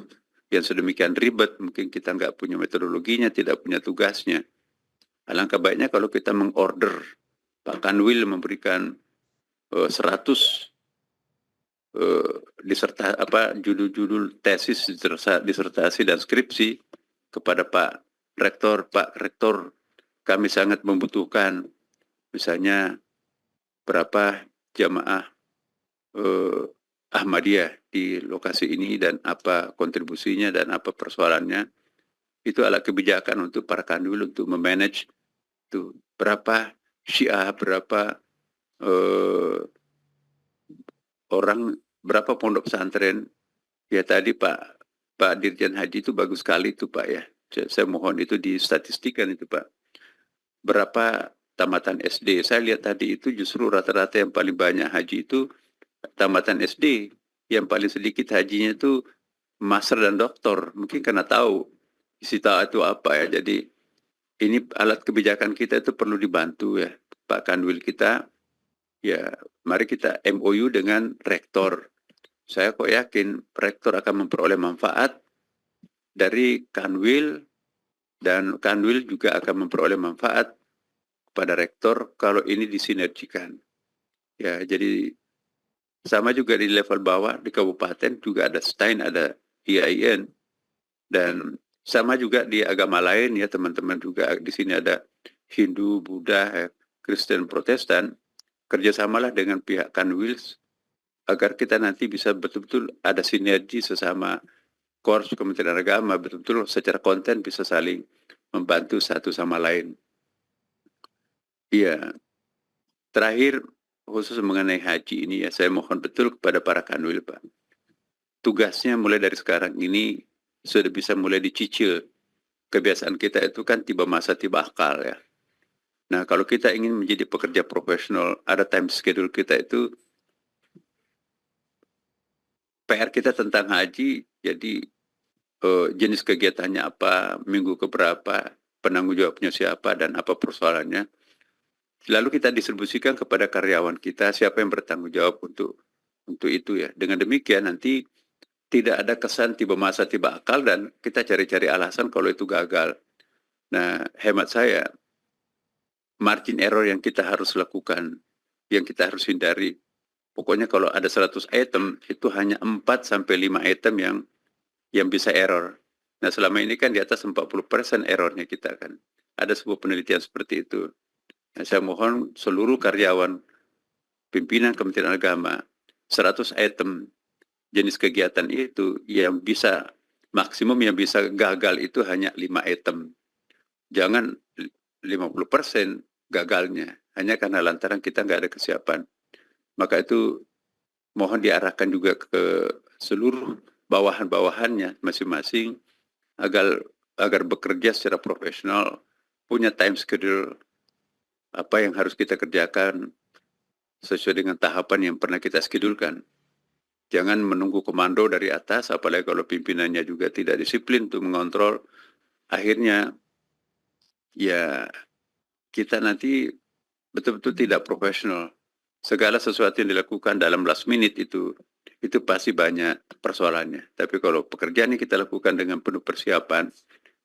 yang sedemikian ribet, mungkin kita nggak punya metodologinya, tidak punya tugasnya. Alangkah baiknya kalau kita mengorder, Pak Kanwil memberikan 100 judul-judul tesis, disertasi dan skripsi kepada Pak Rektor. Pak Rektor, kami sangat membutuhkan misalnya berapa jamaah Ahmadiyah di lokasi ini dan apa kontribusinya dan apa persoalannya. Itu adalah kebijakan untuk para Kanwil untuk memanage itu berapa Syiah, berapa orang, berapa pondok pesantren. Ya tadi Pak Dirjen Haji itu bagus sekali itu Pak ya. Saya mohon itu distatistikkan itu Pak. Berapa tamatan SD? Saya lihat tadi itu justru rata-rata yang paling banyak haji itu tamatan SD. Yang paling sedikit hajinya itu master dan doktor. Mungkin karena tahu isi tahu itu apa ya. Jadi ini alat kebijakan kita itu perlu dibantu ya. Pak Kanwil kita, ya mari kita MOU dengan rektor. saya kok yakin rektor akan memperoleh manfaat dari Kanwil, dan Kanwil juga akan memperoleh manfaat pada rektor kalau ini disinergikan. Ya, jadi sama juga di level bawah di kabupaten juga ada STAIN, ada IAIN, dan sama juga di agama lain ya teman-teman, juga di sini ada Hindu, Buddha, Kristen, Protestan. Kerjasamalah dengan pihak Kanwil agar kita nanti bisa betul-betul ada sinergi sesama Korps Kementerian Agama, betul-betul secara konten bisa saling membantu satu sama lain. Iya, terakhir khusus mengenai haji ini ya, saya mohon betul kepada para Kanwil, Pak. Tugasnya mulai dari sekarang ini sudah bisa mulai dicicil. Kebiasaan kita itu kan tiba masa tiba akal ya. Nah, kalau kita ingin menjadi pekerja profesional, ada time schedule kita itu, PR kita tentang haji, jadi jenis kegiatannya apa, minggu keberapa, penanggung jawabnya siapa, dan apa persoalannya. Lalu kita distribusikan kepada karyawan kita, siapa yang bertanggung jawab untuk itu ya. Dengan demikian nanti tidak ada kesan tiba masa tiba akal dan kita cari-cari alasan kalau itu gagal. Nah, hemat saya, margin error yang kita harus lakukan, yang kita harus hindari. Pokoknya kalau ada 100 item, itu hanya 4-5 item yang bisa error. Nah, selama ini kan di atas 40% errornya kita kan. Ada sebuah penelitian seperti itu. Nah, saya mohon seluruh karyawan pimpinan Kementerian Agama, 100 item jenis kegiatan itu yang bisa, maksimum yang bisa gagal itu hanya 5 item. Jangan 50% gagalnya, hanya karena lantaran kita nggak ada kesiapan. Maka itu mohon diarahkan juga ke seluruh bawahan-bawahannya masing-masing agar bekerja secara profesional, punya time schedule apa yang harus kita kerjakan sesuai dengan tahapan yang pernah kita schedule-kan. Jangan menunggu komando dari atas, apalagi kalau pimpinannya juga tidak disiplin untuk mengontrol. Akhirnya ya kita nanti betul-betul tidak profesional. Segala sesuatu yang dilakukan dalam last minute itu pasti banyak persoalannya. Tapi kalau pekerjaan yang kita lakukan dengan penuh persiapan,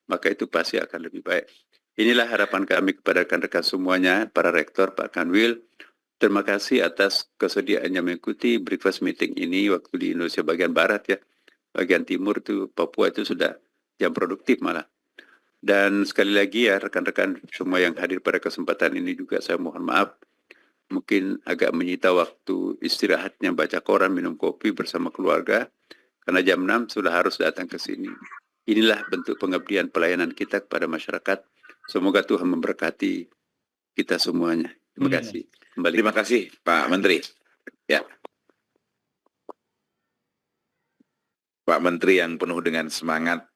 maka itu pasti akan lebih baik. Inilah harapan kami kepada rekan-rekan semuanya, para rektor, Pak Kanwil. Terima kasih atas kesediaannya mengikuti breakfast meeting ini waktu di Indonesia bagian Barat ya. Bagian Timur itu, Papua itu sudah jam produktif malah. Dan sekali lagi ya rekan-rekan semua yang hadir pada kesempatan ini juga saya mohon maaf. Mungkin agak menyita waktu istirahatnya baca koran, minum kopi bersama keluarga. Karena jam 6 sudah harus datang ke sini. Inilah bentuk pengabdian pelayanan kita kepada masyarakat. Semoga Tuhan memberkati kita semuanya. Terima kasih. Kembali. Terima kasih Pak Menteri. Ya. Pak Menteri yang penuh dengan semangat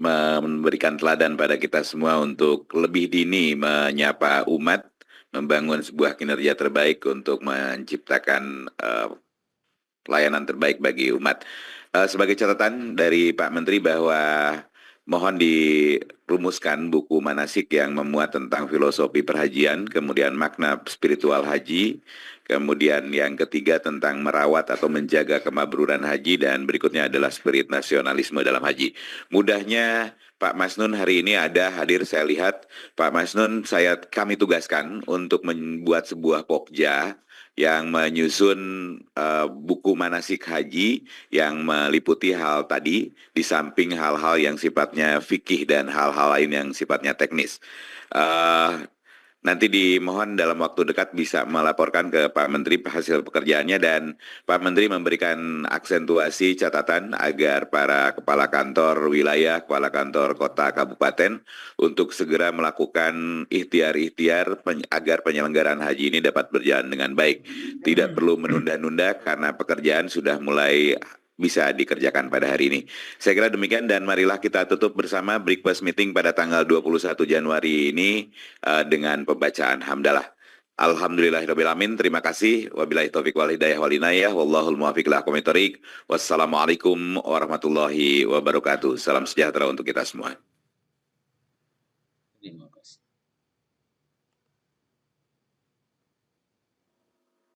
memberikan teladan pada kita semua untuk lebih dini menyapa umat, membangun sebuah kinerja terbaik untuk menciptakan pelayanan terbaik bagi umat. Sebagai catatan dari Pak Menteri bahwa mohon dirumuskan buku manasik yang memuat tentang filosofi perhajian, kemudian makna spiritual haji, kemudian yang ketiga tentang merawat atau menjaga kemabruran haji, dan berikutnya adalah spirit nasionalisme dalam haji. Mudahnya Pak Masnun hari ini ada hadir, saya lihat. Pak Masnun kami tugaskan untuk membuat sebuah pokja yang menyusun buku manasik haji yang meliputi hal tadi, di samping hal-hal yang sifatnya fikih dan hal-hal lain yang sifatnya teknis. Nanti dimohon dalam waktu dekat bisa melaporkan ke Pak Menteri hasil pekerjaannya, dan Pak Menteri memberikan aksentuasi catatan agar para kepala kantor wilayah, kepala kantor kota, kabupaten untuk segera melakukan ikhtiar-ikhtiar agar penyelenggaraan haji ini dapat berjalan dengan baik. Tidak perlu menunda-nunda karena pekerjaan sudah mulai bisa dikerjakan pada hari ini. Saya kira demikian, dan marilah kita tutup bersama breakfast meeting pada tanggal 21 Januari ini dengan pembacaan hamdalah. Alhamdulillahirabbil alamin. Terima kasih. Wabillahi taufiq wal hidayah wal inayah. Wallahul muwaffiq ila aqwamit thoriq. Wassalamualaikum warahmatullahi wabarakatuh. Salam sejahtera untuk kita semua.